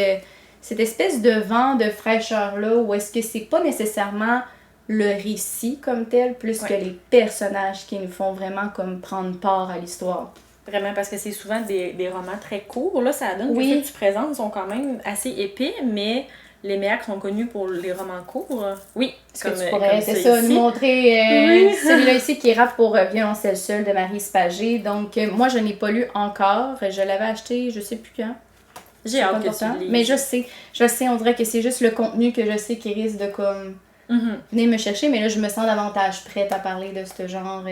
espèce de vent de fraîcheur-là, où est-ce que c'est pas nécessairement le récit comme tel, plus que les personnages qui nous font vraiment comme prendre part à l'histoire. Vraiment, parce que c'est souvent des romans très courts. Là, ça donne que ceux que tu présentes sont quand même assez épais, mais... Les Méac sont connus pour les romans courts. Oui, ce que tu pourrais, c'est ça, nous montrer celui-là ici qui est Rap pour violoncelle seul de Marie Spagé. Donc, moi, je n'ai pas lu encore. Je l'avais acheté, je sais plus quand. J'ai hâte que tu le lises. Mais je sais, on dirait que c'est juste le contenu que je sais qui risque de comme venir me chercher. Mais là, je me sens davantage prête à parler de ce genre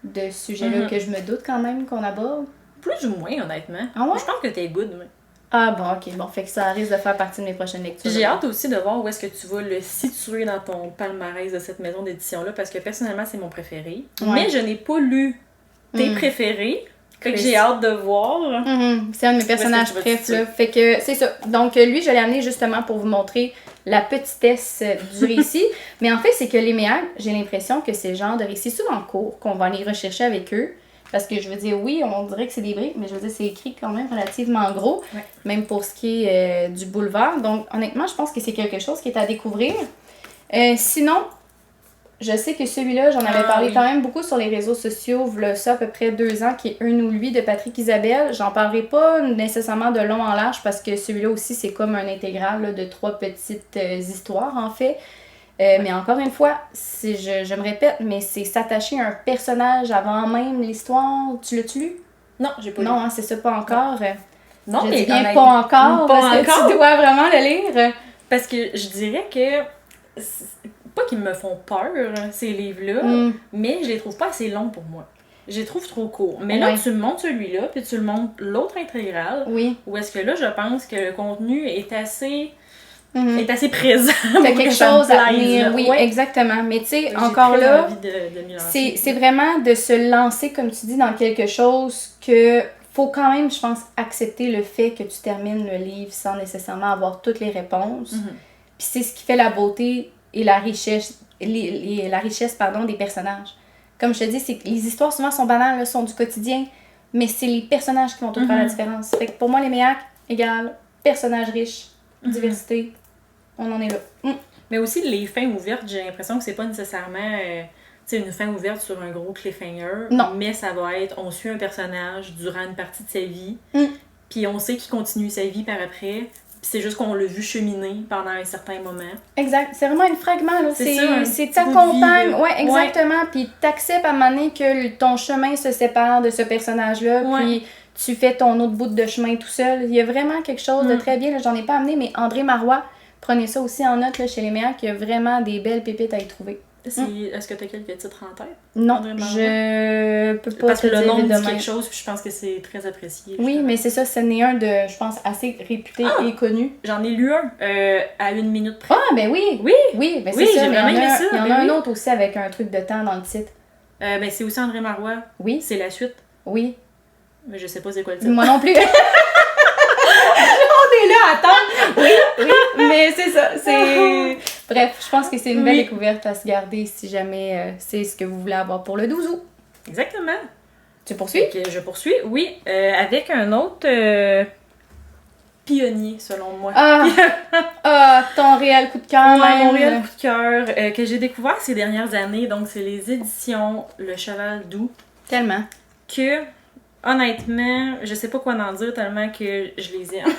de sujet-là que je me doute quand même qu'on aborde. Plus ou moins, honnêtement. Ah ouais? Je pense que t'es good, mais... Ah bon, ok. Bon, fait que ça risque de faire partie de mes prochaines lectures. J'ai hâte aussi de voir où est-ce que tu vas le situer dans ton palmarès de cette maison d'édition-là, parce que personnellement, c'est mon préféré. Ouais. Mais je n'ai pas lu tes préférés. Fait que j'ai hâte de voir. C'est un de mes personnages préférés. Fait que c'est ça. Donc lui, je l'ai amené justement pour vous montrer la petitesse du récit. Mais en fait, c'est que les Méac, j'ai l'impression que c'est le genre de récit souvent court qu'on va aller rechercher avec eux. Parce que je veux dire, oui, on dirait que c'est des briques, mais je veux dire, c'est écrit quand même relativement gros, même pour ce qui est du boulevard. Donc, honnêtement, je pense que c'est quelque chose qui est à découvrir. Sinon, je sais que celui-là, j'en avais parlé quand même beaucoup sur les réseaux sociaux, voilà ça à peu près 2 ans, qui est Un ou lui de Patrick Isabelle. J'en parlerai pas nécessairement de long en large parce que celui-là aussi, c'est comme un intégral là, de 3 petites histoires, en fait. Mais encore une fois, je me répète, mais c'est s'attacher à un personnage avant même l'histoire. Tu l'as-tu lu? Non, j'ai pas lu. Non, hein, c'est ça, pas encore. Non, je dis bien pas encore, parce que tu dois vraiment le lire. Parce que je dirais que... Pas qu'ils me font peur, ces livres-là, mais je les trouve pas assez longs pour moi. Je les trouve trop courts. Mais là, tu me montres celui-là, puis tu me montres l'autre intégral. Oui. Où est-ce que là, je pense que le contenu est assez... est assez présent. T'as quelque chose à tenir, oui, exactement. Mais tu sais, encore là, c'est vraiment de se lancer, comme tu dis, dans quelque chose que faut quand même, je pense, accepter le fait que tu termines le livre sans nécessairement avoir toutes les réponses. Puis c'est ce qui fait la beauté et la richesse, la richesse des personnages. Comme je te dis, c'est que les histoires souvent sont banales, là, sont du quotidien, mais c'est les personnages qui vont tout faire la différence. Fait que pour moi, les Méac égale personnages riches, diversité, on en est là. Mais aussi, les fins ouvertes, j'ai l'impression que c'est pas nécessairement... tu une fin ouverte sur un gros cliffhanger. Non. Mais ça va être, on suit un personnage durant une partie de sa vie, puis on sait qu'il continue sa vie par après. Puis c'est juste qu'on l'a vu cheminer pendant un certain moment. Exact. C'est vraiment un fragment, là. C'est t'accompagne. Ouais, exactement. Puis t'acceptes à un moment donné que ton chemin se sépare de ce personnage-là. Puis tu fais ton autre bout de chemin tout seul. Il y a vraiment quelque chose de très bien. Là, j'en ai pas amené, mais André Marois, prenez ça aussi en note là, chez les meilleurs, qu'il y a vraiment des belles pépites à y trouver. Est-ce que tu as quelques titres en tête? Non, je peux pas parce que le nom dit demain. quelque chose, puis je pense que c'est très apprécié. Oui, mais c'est ça, ce n'est un de, je pense, assez réputé et connu. J'en ai lu un à 1 minute près. Ah, ben oui! Oui! Oui, ben c'est Oui, ça, j'ai mais vraiment aimé ça. il y en a un autre aussi avec un truc de temps dans le titre. Ben c'est aussi André Marois. Oui. C'est la suite. Oui. Mais je sais pas c'est quoi le titre. Moi non plus. On est là à attendre. Oui, mais c'est ça. Bref, je pense que c'est une belle découverte à se garder si jamais c'est ce que vous voulez avoir pour le 12 août. Exactement. Tu poursuis? Je poursuis, oui. Avec un autre pionnier, selon moi. Ton réel coup de cœur. Mon réel coup de cœur que j'ai découvert ces dernières années. Donc, c'est les éditions Le Cheval Doux. Tellement. Que, honnêtement, je sais pas quoi en dire tellement que je les aime.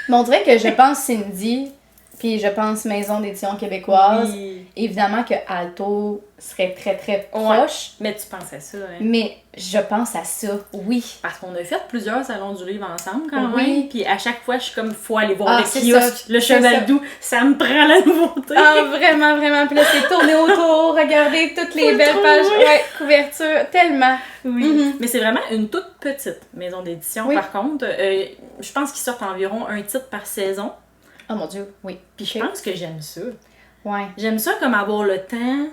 Mais on dirait que je pense Cindy, puis je pense Maison d'édition québécoise. Oui. Évidemment que Alto serait très très proche. Ouais, mais tu penses à ça, hein? Mais je pense à ça, oui. Parce qu'on a fait plusieurs salons du livre ensemble quand Oui. même. Puis à chaque fois, je suis comme, faut aller voir le c'est kiosque, ça, le c'est Cheval ça. Doux. Ça me prend la nouveauté. Ah, vraiment, vraiment. Puis là, c'est tourner autour, regarder toutes les belles pages. Ouais, couverture, tellement. Oui. Mais c'est vraiment une toute petite maison d'édition. Oui. Par contre, je pense qu'ils sortent environ un titre par saison. Oh mon Dieu, oui. Puis je pense que j'aime ça. Ouais. J'aime ça comme avoir le temps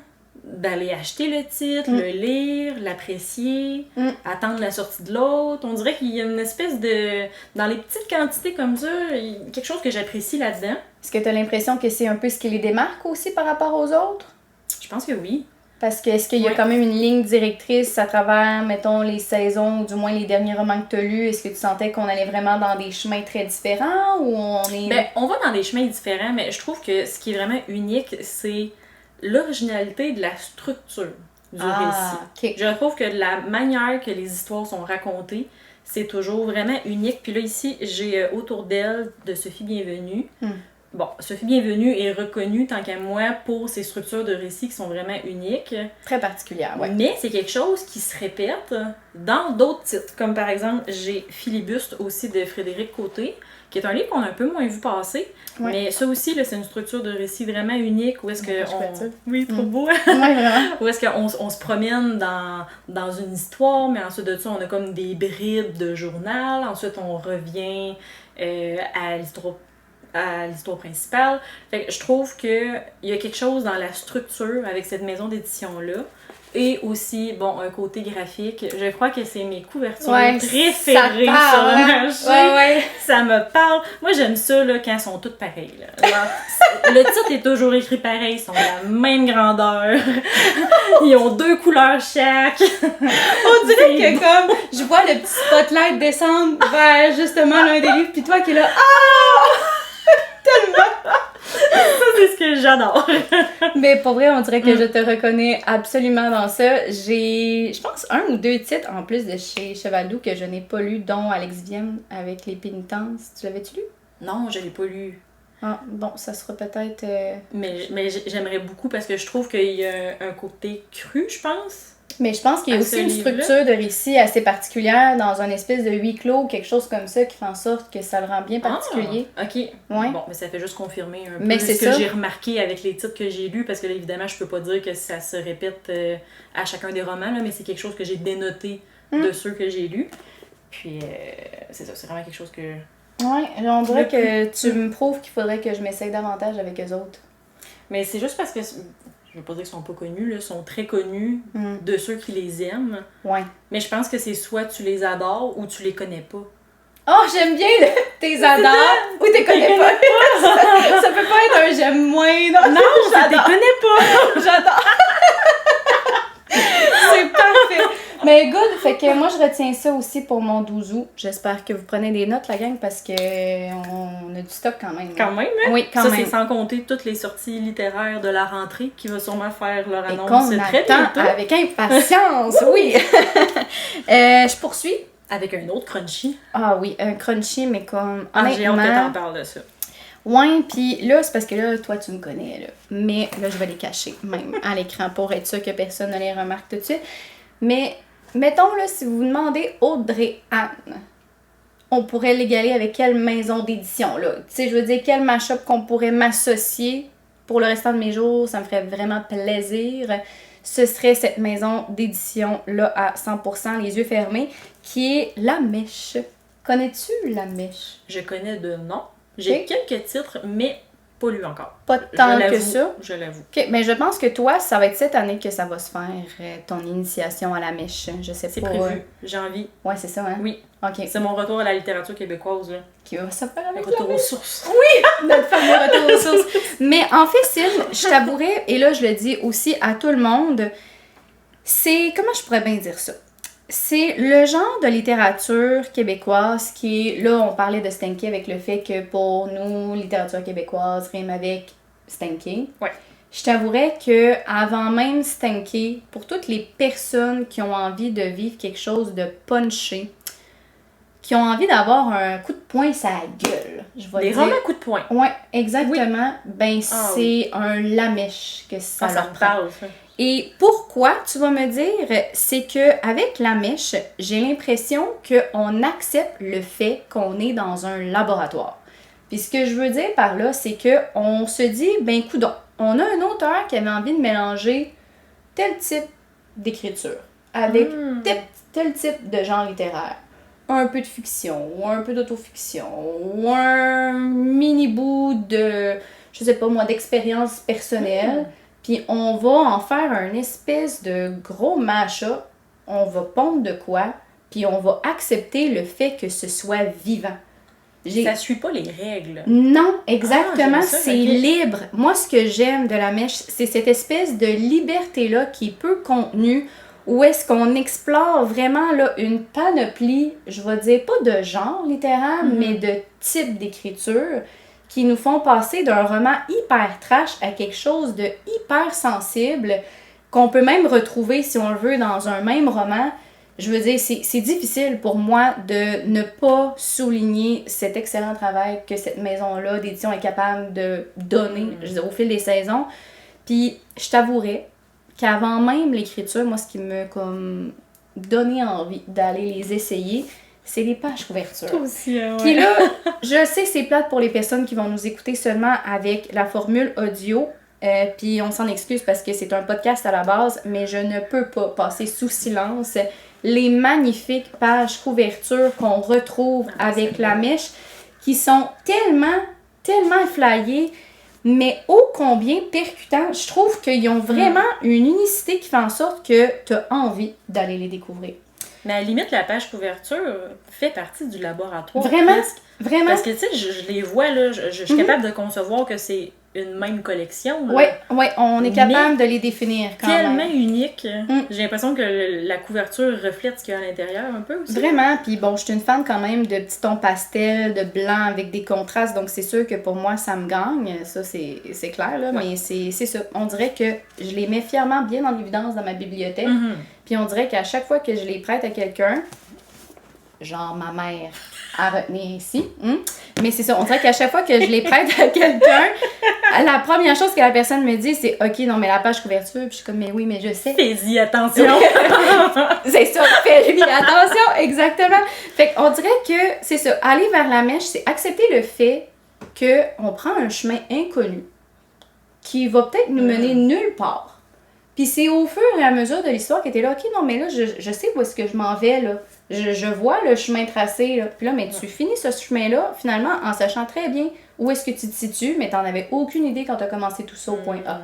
d'aller acheter le titre, le lire, l'apprécier, attendre la sortie de l'autre. On dirait qu'il y a une espèce de... Dans les petites quantités comme ça, il y a quelque chose que j'apprécie là-dedans. Est-ce que tu as l'impression que c'est un peu ce qui les démarque aussi par rapport aux autres? Je pense que oui. Parce que est-ce qu'il y a quand même une ligne directrice à travers, mettons, les saisons ou du moins les derniers romans que tu as lus? Est-ce que tu sentais qu'on allait vraiment dans des chemins très différents ou on est... Ben, on va dans des chemins différents, mais je trouve que ce qui est vraiment unique, c'est l'originalité de la structure du récit. Okay. Je trouve que la manière que les histoires sont racontées, c'est toujours vraiment unique. Puis là, ici, j'ai autour d'elle de Sophie Bienvenue. Bon, Sophie Bienvenue est reconnue, tant qu'à moi, pour ses structures de récits qui sont vraiment uniques. Très particulière, ouais. Mais c'est quelque chose qui se répète dans d'autres titres. Comme par exemple, j'ai Filibuste aussi de Frédéric Côté, qui est un livre qu'on a un peu moins vu passer. Ouais. Mais ça aussi, là, c'est une structure de récit vraiment unique. Où est-ce que oui, trop beau. Ouais, vraiment. Où est-ce qu'on se promène dans une histoire, mais ensuite de ça, on a comme des bribes de journal. Ensuite, on revient à l'histoire principale. Fait que je trouve qu'il y a quelque chose dans la structure avec cette maison d'édition-là. Et aussi, bon, un côté graphique. Je crois que c'est mes couvertures préférées sur le marché. Ouais. Ça me parle. Moi, j'aime ça là, quand elles sont toutes pareilles. Là. Alors, le titre est toujours écrit pareil. Ils sont de la même grandeur. Ils ont 2 couleurs chaque. On dirait que comme je vois le petit spotlight descendre vers justement l'un des livres, puis toi qui es là, tellement! Ça, c'est ce que j'adore. Mais pour vrai, on dirait que je te reconnais absolument dans ça. J'ai, je pense, 1 ou 2 titres en plus de chez Cheval Doux que je n'ai pas lu, dont Alex Vienne avec Les Pénitences. Tu l'avais-tu lu? Non, je l'ai pas lu. Ah, bon, ça sera peut-être... Mais j'aimerais beaucoup parce que je trouve qu'il y a un côté cru, je pense. Mais je pense qu'il y a aussi une structure de récit assez particulière dans un espèce de huis clos, quelque chose comme ça qui fait en sorte que ça le rend bien particulier. Ok. Ouais. Bon, mais ça fait juste confirmer un mais peu c'est ce que j'ai remarqué avec les titres que j'ai lus, parce que là, évidemment, je peux pas dire que ça se répète à chacun des romans, là, mais c'est quelque chose que j'ai dénoté de ceux que j'ai lus. Puis, c'est ça, c'est vraiment quelque chose que... Ouais, on dirait que tu me prouves qu'il faudrait que je m'essaye davantage avec eux autres. Mais c'est juste parce que... Je veux pas dire qu'ils sont pas connus, là, ils sont très connus de ceux qui les aiment. Ouais. Mais je pense que c'est soit tu les adores ou tu les connais pas. Oh, j'aime bien le t'es adores ou t'es connais pas. Ça peut pas être un j'aime moins. Non, je t'es connais pas. J'adore. C'est parfait. Mais good, fait que moi, je retiens ça aussi pour mon 12 août. J'espère que vous prenez des notes, la gang, parce que on a du stock quand même. Quand même, hein? Oui, quand ça, même. c'est sans compter toutes les sorties littéraires de la rentrée qui va sûrement faire leur Et annonce qu'on très attend bientôt. avec impatience, oui. Je poursuis. Avec un autre crunchy. Ah oui, un crunchy, mais comme j'ai hâte que t'en parles de ça. Ouais, puis là, c'est parce que là, toi, tu me connais, là. Mais là, je vais les cacher, même, à l'écran, pour être sûr que personne ne les remarque tout de suite. Mais, mettons, là, si vous vous demandez Audrey Anne, on pourrait l'égaler avec quelle maison d'édition, là? Tu sais, je veux dire, quel mash-up qu'on pourrait m'associer pour le restant de mes jours, ça me ferait vraiment plaisir. Ce serait cette maison d'édition-là à 100%, les yeux fermés, qui est La Mèche. Connais-tu La Mèche? Je connais de nom. J'ai quelques titres, mais pas lu encore. Pas tant que ça? Je l'avoue. OK, mais je pense que toi, ça va être cette année que ça va se faire, ton initiation à la mèche. Je sais pas. C'est prévu. J'ai envie. Ouais, c'est ça, hein? Oui. OK. C'est mon retour à la littérature québécoise, là. Qui va se faire Le avec retour aux sources. Oui! Notre fameux retour aux sources. Mais en fait, Sylve, je t'avouerais, et là, je le dis aussi à tout le monde, c'est... Comment je pourrais bien dire ça? C'est le genre de littérature québécoise qui est... Là, on parlait de Stanké avec le fait que pour nous, littérature québécoise rime avec Stanké. Ouais. Je t'avouerais que avant même Stanké, pour toutes les personnes qui ont envie de vivre quelque chose de punché, qui ont envie d'avoir un coup de poing sur la gueule, je vais dire. Des romans coup de poing. Ouais, exactement. Oui. Ben, c'est oui. un Lamèche que ça leur leur prend. parle, ça. Et pourquoi, tu vas me dire, c'est que avec la mèche, j'ai l'impression qu'on accepte le fait qu'on est dans un laboratoire. Puis ce que je veux dire par là, c'est qu'on se dit, ben coudonc, on a un auteur qui avait envie de mélanger tel type d'écriture avec tel type de genre littéraire. Un peu de fiction, ou un peu d'autofiction, ou un mini-bout de, je sais pas moi, d'expérience personnelle. Puis on va en faire un espèce de gros mash-up, on va pondre de quoi, puis on va accepter le fait que ce soit vivant. Ça suit pas les règles. Non, exactement, ça, c'est libre. Moi, ce que j'aime de la mèche, c'est cette espèce de liberté-là qui est peu contenue, où est-ce qu'on explore vraiment là, une panoplie, je vais dire pas de genre littéraire, mais de type d'écriture, qui nous font passer d'un roman hyper trash à quelque chose de hyper sensible, qu'on peut même retrouver, si on le veut, dans un même roman. Je veux dire, c'est difficile pour moi de ne pas souligner cet excellent travail que cette maison-là d'édition est capable de donner, je veux dire, au fil des saisons. Puis, je t'avouerais qu'avant même l'écriture, moi, ce qui me comme donné envie d'aller les essayer, c'est les pages couverture. Toi aussi, ouais. Puis là, je sais que c'est plate pour les personnes qui vont nous écouter seulement avec la formule audio. Puis on s'en excuse parce que c'est un podcast à la base, mais je ne peux pas passer sous silence les magnifiques pages couverture qu'on retrouve avec la mèche, qui sont tellement flyées, mais ô combien percutants. Je trouve qu'ils ont vraiment une unicité qui fait en sorte que tu as envie d'aller les découvrir. Mais à la limite, la page couverture fait partie du laboratoire. Vraiment, presque. vraiment. Parce que, tu sais, je les vois, là, je suis capable de concevoir que c'est une même collection. Oui, on est capable de les définir quand tellement même. unique. J'ai l'impression que la couverture reflète ce qu'il y a à l'intérieur un peu aussi. Vraiment, puis bon, je suis une fan quand même de petits tons pastels, de blanc avec des contrastes, donc c'est sûr que pour moi, ça me gagne. Ça, c'est clair, là, mais c'est ça. On dirait que je les mets fièrement bien en évidence dans ma bibliothèque. Puis on dirait qu'à chaque fois que je les prête à quelqu'un, genre ma mère à retenir ici, mais c'est ça, on dirait qu'à chaque fois que je les prête à quelqu'un, la première chose que la personne me dit, c'est « Ok, non, mais la page couverture », puis je suis comme « Mais oui, mais je sais. » Fais-y attention! C'est ça, fais-y attention, exactement. Fait qu'on dirait que, c'est ça, aller vers la mèche, c'est accepter le fait qu'on prend un chemin inconnu qui va peut-être nous mener nulle part. Puis c'est au fur et à mesure de l'histoire que t'es là, ok, non, mais là, je sais où est-ce que je m'en vais, là. Je vois le chemin tracé, là. Puis là, mais tu finis ce chemin-là, finalement, en sachant très bien où est-ce que tu te situes, mais t'en avais aucune idée quand t'as commencé tout ça au point A.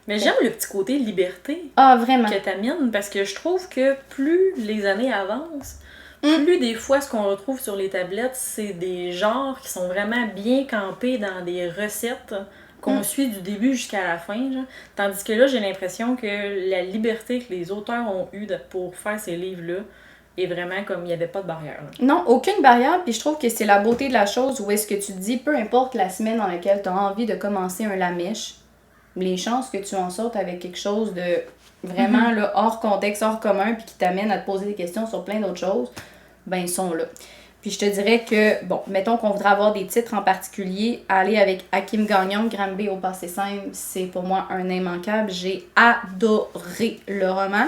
Mais j'aime le petit côté liberté vraiment. Que t'amènes, parce que je trouve que plus les années avancent, plus des fois, ce qu'on retrouve sur les tablettes, c'est des genres qui sont vraiment bien campés dans des recettes qu'on suit du début jusqu'à la fin, genre. Tandis que là, j'ai l'impression que la liberté que les auteurs ont eue pour faire ces livres-là est vraiment comme il n'y avait pas de barrière. Là. Non, aucune barrière, puis je trouve que c'est la beauté de la chose où est-ce que tu te dis, peu importe la semaine dans laquelle tu as envie de commencer un Lamèche, les chances que tu en sortes avec quelque chose de vraiment là, hors contexte, hors commun, puis qui t'amène à te poser des questions sur plein d'autres choses, ben ils sont là. Puis je te dirais que, bon, mettons qu'on voudrait avoir des titres en particulier, aller avec Hakim Gagnon, Granby au passé simple, c'est pour moi un immanquable. J'ai adoré le roman.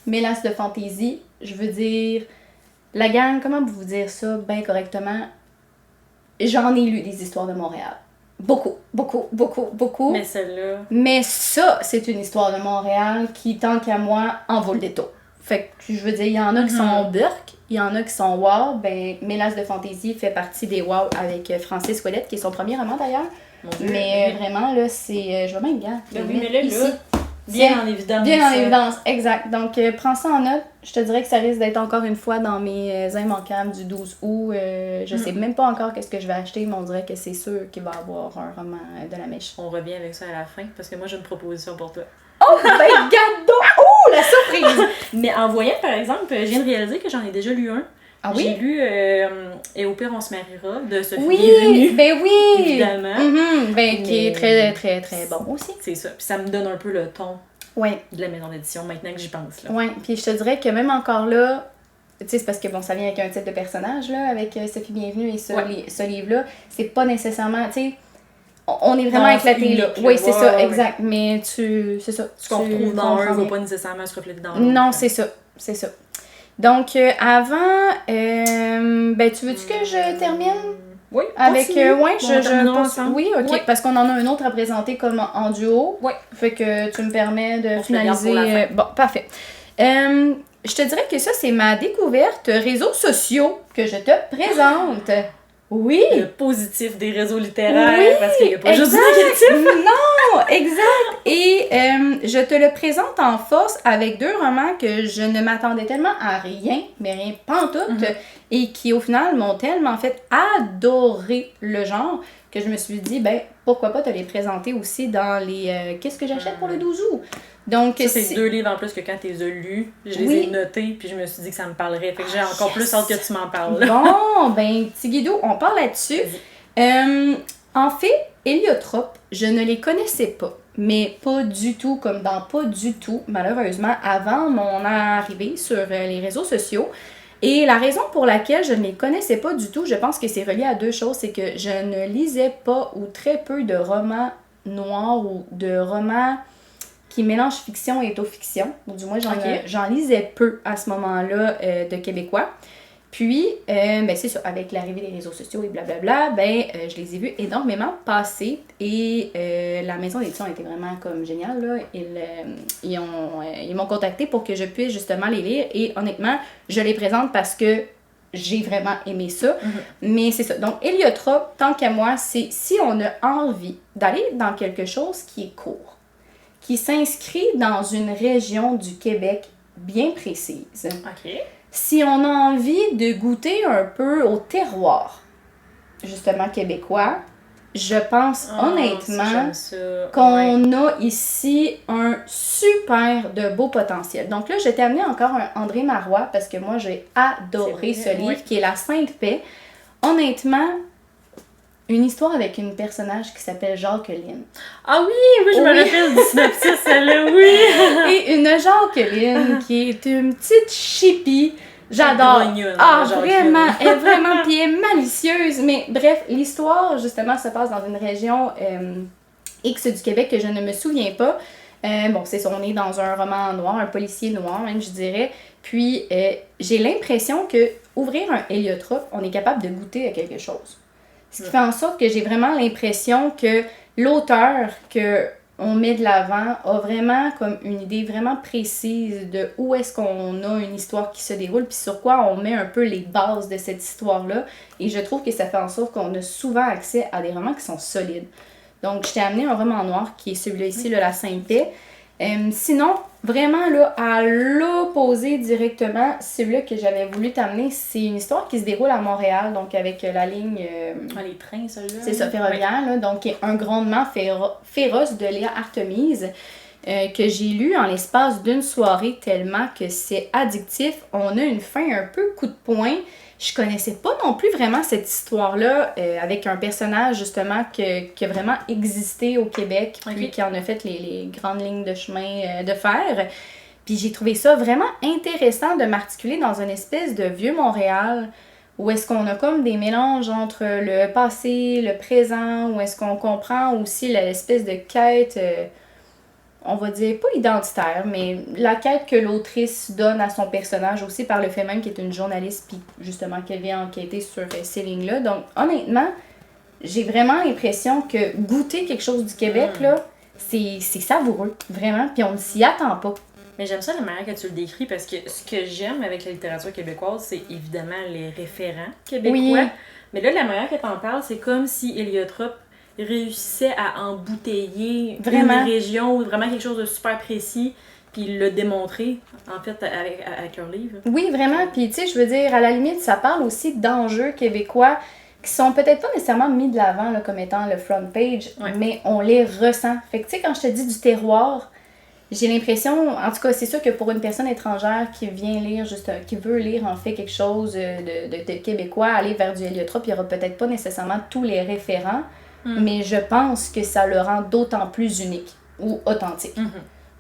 Mélasse de fantaisie, je veux dire, la gang, comment vous dire ça bien correctement? J'en ai lu des histoires de Montréal. Beaucoup. Mais celle-là... Mais ça, c'est une histoire de Montréal qui, tant qu'à moi, en vaut le détour. Fait que, je veux dire, il y en a qui sont burk, il y en a qui sont wow. Ben, Mélasse de fantaisie fait partie des wow avec Francis Ouellette, qui est son premier roman d'ailleurs. Mais vraiment, là, c'est... je vois même bien. Ben oui, mais là, bien en évidence. Bien en évidence, exact. Donc, prends ça en note. Je te dirais que ça risque d'être encore une fois dans mes immanquables du 12 août. Je sais même pas encore qu'est-ce que je vais acheter, mais on dirait que c'est sûr qu'il va y avoir un roman de Lamèche. On revient avec ça à la fin, parce que moi, j'ai une proposition pour toi. Oh, ben, gado! Oh, la surprise! Mais en voyant, par exemple, je viens de réaliser que j'en ai déjà lu un. Ah oui? J'ai lu Et au pire, on se mariera de Sophie Oui, ben oui! Évidemment. Ben, qui est très, très, très bon aussi. C'est ça. Puis ça me donne un peu le ton Ouais. de la maison d'édition maintenant que j'y pense. Là. Ouais, puis je te dirais que même encore là, tu sais, c'est parce que bon, ça vient avec un type de personnage, là, avec Sophie Bienvenue et ce livre-là. C'est pas nécessairement, tu sais, on est vraiment éclaté là. Oui, c'est ça, ouais. exact. Mais c'est ça. Ce qu'on retrouve dans un va pas nécessairement se refléter dans l'autre. Non, c'est ça. Donc, avant, ben, tu veux-tu que je termine? Oui, avec je pense ensemble. Oui, OK, Oui. parce qu'on en a un autre à présenter comme en duo. Oui. Fait que tu me permets de On se le garde finaliser. pour la fin. Bon, parfait. Je te dirais que ça, c'est ma découverte réseaux sociaux que je te présente. Oui. Le positif des réseaux littéraires, Oui, parce qu'il n'y a pas juste du exact. négatif. Non, exact. Et je te le présente en force avec 2 romans que je ne m'attendais tellement à rien, mais rien pantoute, et qui au final m'ont tellement fait adorer le genre que je me suis dit, ben pourquoi pas te les présenter aussi dans les qu'est-ce que j'achète pour le 12 août. Donc, ça, c'est 2 livres en plus que quand tu les as lus, je les ai notés, puis je me suis dit que ça me parlerait. Fait que j'ai encore plus hâte que tu m'en parles. Bon, ben, petit Guido, on parle là-dessus. En fait, Héliotrope, je ne les connaissais pas. Mais pas du tout, comme dans pas du tout, malheureusement, avant mon arrivée sur les réseaux sociaux. Et la raison pour laquelle je ne les connaissais pas du tout, je pense que c'est relié à 2 choses. C'est que je ne lisais pas ou très peu de romans noirs ou de romans qui mélangent fiction et autofiction. Ou du moins, j'en lisais peu à ce moment-là de québécois. Puis, ben c'est ça, avec l'arrivée des réseaux sociaux et blablabla, ben je les ai vus énormément passer et la maison d'édition a été vraiment comme géniale, là. Ils m'ont contacté pour que je puisse justement les lire et honnêtement, je les présente parce que j'ai vraiment aimé ça. Mais c'est ça. Donc, Héliotrope, tant qu'à moi, c'est si on a envie d'aller dans quelque chose qui est court, qui s'inscrit dans une région du Québec bien précise. OK. Si on a envie de goûter un peu au terroir, justement québécois, je pense honnêtement qu'on a ici un super de beau potentiel. Donc là, je t'ai amené encore un André Marois parce que moi, j'ai adoré ce livre qui est La Sainte Paix. Honnêtement, une histoire avec une personnage qui s'appelle Jacqueline. Ah oui, je me rappelle du synopsis, celle-là, oui! Et une Jacqueline qui est une petite chipie. J'adore. Ah, vraiment, elle est vraiment, puis elle est malicieuse. Mais bref, l'histoire, justement, se passe dans une région X du Québec que je ne me souviens pas. Bon, c'est ça, on est dans un roman noir, un policier noir, même, je dirais. Puis, j'ai l'impression que ouvrir un héliotrope, on est capable de goûter à quelque chose. Ce qui fait en sorte que j'ai vraiment l'impression que l'auteur qu'on met de l'avant a vraiment comme une idée vraiment précise de où est-ce qu'on a une histoire qui se déroule puis sur quoi on met un peu les bases de cette histoire-là. Et je trouve que ça fait en sorte qu'on a souvent accès à des romans qui sont solides. Donc, je t'ai amené un roman noir qui est celui-là ici, La Sainte Paix. Sinon, vraiment, là, à l'opposé directement, celui-là que j'avais voulu t'amener, c'est une histoire qui se déroule à Montréal, donc avec la ligne... les trains, celui-là. C'est ça, ferroviaire, là, donc un grondement féroce de Léa Artemise, que j'ai lu en l'espace d'une soirée tellement que c'est addictif. On a une fin un peu coup de poing. Je connaissais pas non plus vraiment cette histoire-là avec un personnage justement qui a vraiment existé au Québec, puis qui en a fait les grandes lignes de chemin de fer. Puis j'ai trouvé ça vraiment intéressant de m'articuler dans une espèce de vieux Montréal où est-ce qu'on a comme des mélanges entre le passé, le présent, où est-ce qu'on comprend aussi l'espèce de quête... on va dire, pas identitaire, mais la quête que l'autrice donne à son personnage aussi par le fait même qu'elle est une journaliste, puis justement qu'elle vient enquêter sur ces lignes-là. Donc, honnêtement, j'ai vraiment l'impression que goûter quelque chose du Québec, là, c'est savoureux, vraiment, puis on ne s'y attend pas. Mais j'aime ça la manière que tu le décris, parce que ce que j'aime avec la littérature québécoise, c'est évidemment les référents québécois. Oui. Mais là, la manière que t'en parles, c'est comme si Héliotrope réussissait à embouteiller vraiment une région ou vraiment quelque chose de super précis puis le démontrer en fait avec leur livre. Oui, vraiment. Puis tu sais, je veux dire, à la limite, ça parle aussi d'enjeux québécois qui sont peut-être pas nécessairement mis de l'avant là, comme étant le front page, mais on les ressent. Fait que tu sais, quand je te dis du terroir, j'ai l'impression, en tout cas, c'est sûr que pour une personne étrangère qui vient lire, qui veut lire en fait quelque chose de québécois, aller vers du héliotrope, il y aura peut-être pas nécessairement tous les référents. Mais je pense que ça le rend d'autant plus unique ou authentique.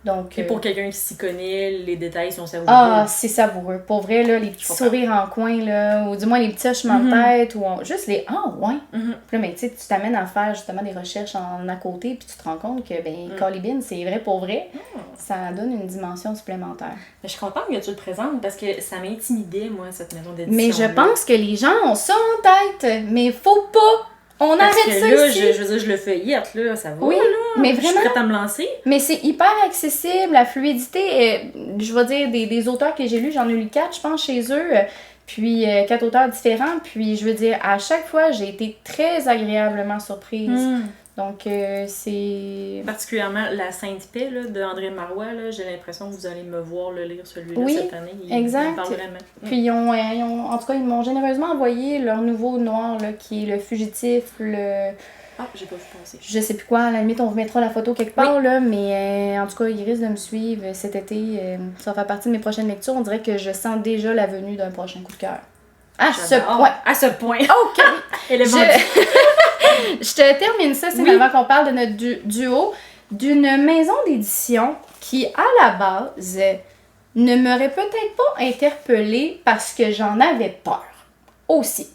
Donc, et pour quelqu'un qui s'y connaît, les détails sont savoureux. Ah, c'est savoureux. Pour vrai, là, les petits sourires en coin, là, ou du moins les petits hochements de tête, ou juste les « Ah, ouais! Puis là, mais tu sais, tu t'amènes à faire justement des recherches à côté, puis tu te rends compte que, Colibine, c'est vrai pour vrai. Ça donne une dimension supplémentaire. Mais je suis contente que tu le présentes, parce que ça m'intimidait, moi, cette maison d'édition. Mais je pense que les gens ont ça en tête, mais faut pas! On arrête ça là, ici. Je veux dire, je le feuillette, là, ça va, oui, là. Mais vraiment, je suis prête à me lancer. Mais c'est hyper accessible, la fluidité. Je vais dire, des auteurs que j'ai lus, j'en ai lu 4, je pense, chez eux. Puis 4 auteurs différents. Puis je veux dire, à chaque fois, j'ai été très agréablement surprise. Donc, c'est... Particulièrement La Sainte Paix là, de André Marois, là, j'ai l'impression que vous allez me voir le lire celui-là cette année. Exact. Il parle vraiment. Puis en tout cas, ils m'ont généreusement envoyé leur nouveau noir, là, qui est Le Fugitif, le... Ah, j'ai pas vu passer. Je sais plus quoi, à la limite, on remettra la photo quelque part, là, mais en tout cas, il risque de me suivre cet été. Ça va faire partie de mes prochaines lectures. On dirait que je sens déjà la venue d'un prochain coup de cœur. À ce point. À ce point. OK. Je te termine ça, c'est avant qu'on parle de notre duo, d'une maison d'édition qui, à la base, ne m'aurait peut-être pas interpellée parce que j'en avais peur aussi.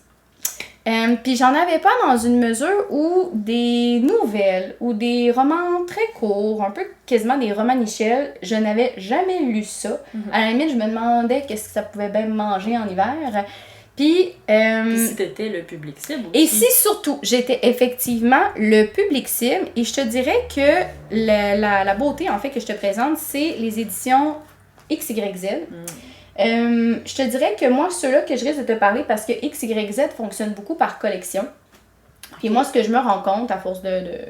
Puis j'en avais pas dans une mesure où des nouvelles ou des romans très courts, un peu quasiment des romans Michel, je n'avais jamais lu ça. À la limite, je me demandais qu'est-ce que ça pouvait bien manger en hiver. Puis si t'étais le public cible aussi. Et si surtout j'étais effectivement le public cible, et je te dirais que la beauté en fait que je te présente, c'est les éditions XYZ. Je te dirais que moi, ceux-là que je risque de te parler, parce que XYZ fonctionne beaucoup par collection. Puis moi, ce que je me rends compte, à force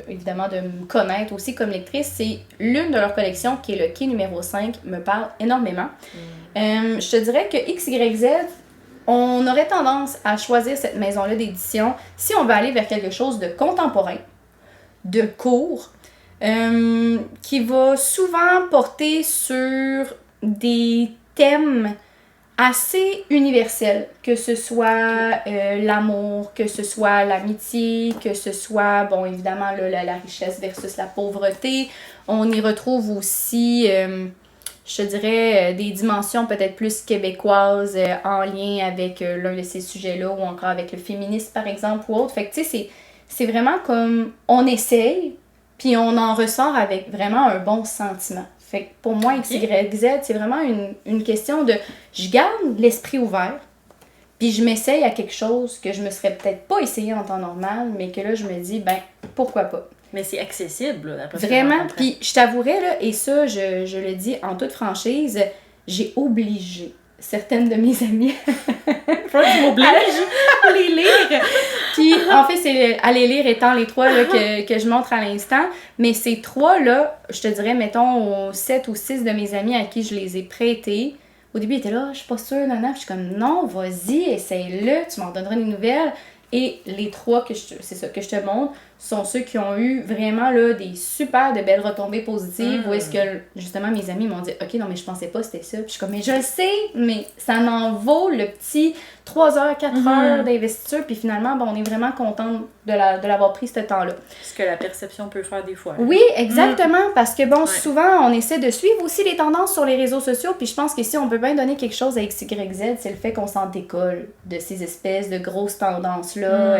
évidemment de me connaître aussi comme lectrice, c'est l'une de leurs collections, qui est le Quai numéro 5, me parle énormément. Je te dirais que XYZ, on aurait tendance à choisir cette maison-là d'édition si on veut aller vers quelque chose de contemporain, de court, qui va souvent porter sur des thèmes assez universels, que ce soit l'amour, que ce soit l'amitié, que ce soit, bon, évidemment, là, la richesse versus la pauvreté. On y retrouve aussi, je te dirais, des dimensions peut-être plus québécoises en lien avec l'un de ces sujets-là, ou encore avec le féminisme, par exemple, ou autre. Fait que, tu sais, c'est vraiment comme, on essaye, puis on en ressort avec vraiment un bon sentiment. Fait que pour moi, XYZ, c'est vraiment une question de... Je garde l'esprit ouvert, puis je m'essaye à quelque chose que je me serais peut-être pas essayé en temps normal, mais que là, je me dis, ben, pourquoi pas? Mais c'est accessible, là, d'après vraiment, puis je t'avouerais, là, et ça, je le dis en toute franchise, j'ai obligé certaines de mes amies à les lire. Puis en fait, c'est aller lire étant les 3 là, que je montre à l'instant. Mais ces 3-là, je te dirais, mettons, aux 7 ou 6 de mes amis à qui je les ai prêtés. Au début, ils étaient là, je suis pas sûre, nana. Je suis comme, non, vas-y, essaye-le, tu m'en donneras des nouvelles. Et les 3 que je te montre sont ceux qui ont eu vraiment là, des super de belles retombées positives où est-ce que justement mes amis m'ont dit ok non mais je pensais pas que c'était ça. Puis je suis comme mais je le sais mais ça en vaut le petit 3 heures, 4 heures d'investiture puis finalement on est vraiment contente de l'avoir pris ce temps-là. Ce que la perception peut faire des fois. Oui, exactement, parce que souvent on essaie de suivre aussi les tendances sur les réseaux sociaux puis je pense que si on peut bien donner quelque chose à XYZ, c'est le fait qu'on s'en décolle de ces espèces de grosses tendances-là.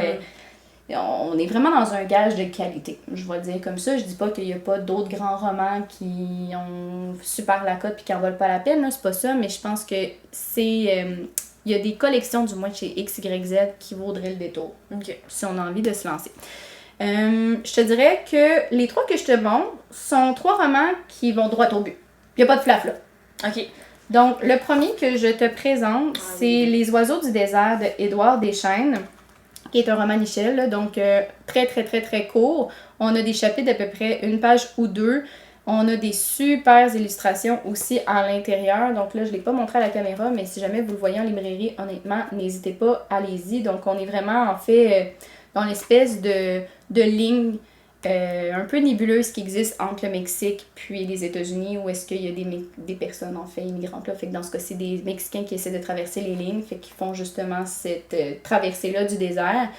On est vraiment dans un gage de qualité, je vais le dire comme ça. Je dis pas qu'il y a pas d'autres grands romans qui ont super la cote puis qui en valent pas la peine, là, c'est pas ça, mais je pense que c'est... il y a des collections, du moins chez XYZ, qui vaudraient le détour, si on a envie de se lancer. Je te dirais que les 3 que je te montre sont 3 romans qui vont droit au but. Il n'y a pas de flaf là. OK. Donc, le premier que je te présente, c'est Les oiseaux du désert de Édouard Deschênes, qui est un roman Michel, là, donc très, très, très, très court. On a des chapitres d'à peu près 1 page ou 2. On a des super illustrations aussi à l'intérieur. Donc là, je ne l'ai pas montré à la caméra, mais si jamais vous le voyez en librairie, honnêtement, n'hésitez pas, allez-y. Donc, on est vraiment, en fait, dans l'espèce de ligne un peu nébuleuse qui existe entre le Mexique puis les États-Unis, où est-ce qu'il y a des personnes, en fait, immigrantes. Là. Fait que dans ce cas, c'est des Mexicains qui essaient de traverser les lignes, fait qu'ils font justement cette traversée-là du désert.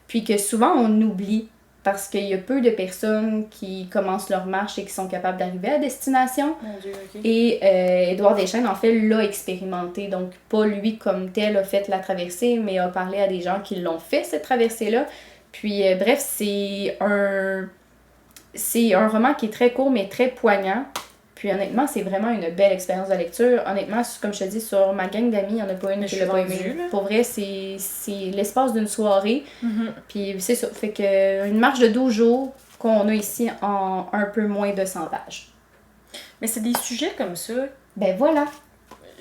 Puis que souvent, on oublie parce qu'il y a peu de personnes qui commencent leur marche et qui sont capables d'arriver à destination. Mon Dieu, OK. Et Édouard Deschênes, en fait, l'a expérimenté. Donc, pas lui comme tel a fait la traversée, mais a parlé à des gens qui l'ont fait, cette traversée-là. Puis, bref, c'est un roman qui est très court, mais très poignant. Puis, honnêtement, c'est vraiment une belle expérience de lecture. Honnêtement, comme je te dis, sur ma gang d'amis, il n'y en a pas une qui l'a pas aimé. Pour vrai, c'est l'espace d'une soirée. Puis, c'est ça. Fait que une marche de 12 jours qu'on a ici en un peu moins de 100 pages. Mais c'est des sujets comme ça. Ben voilà.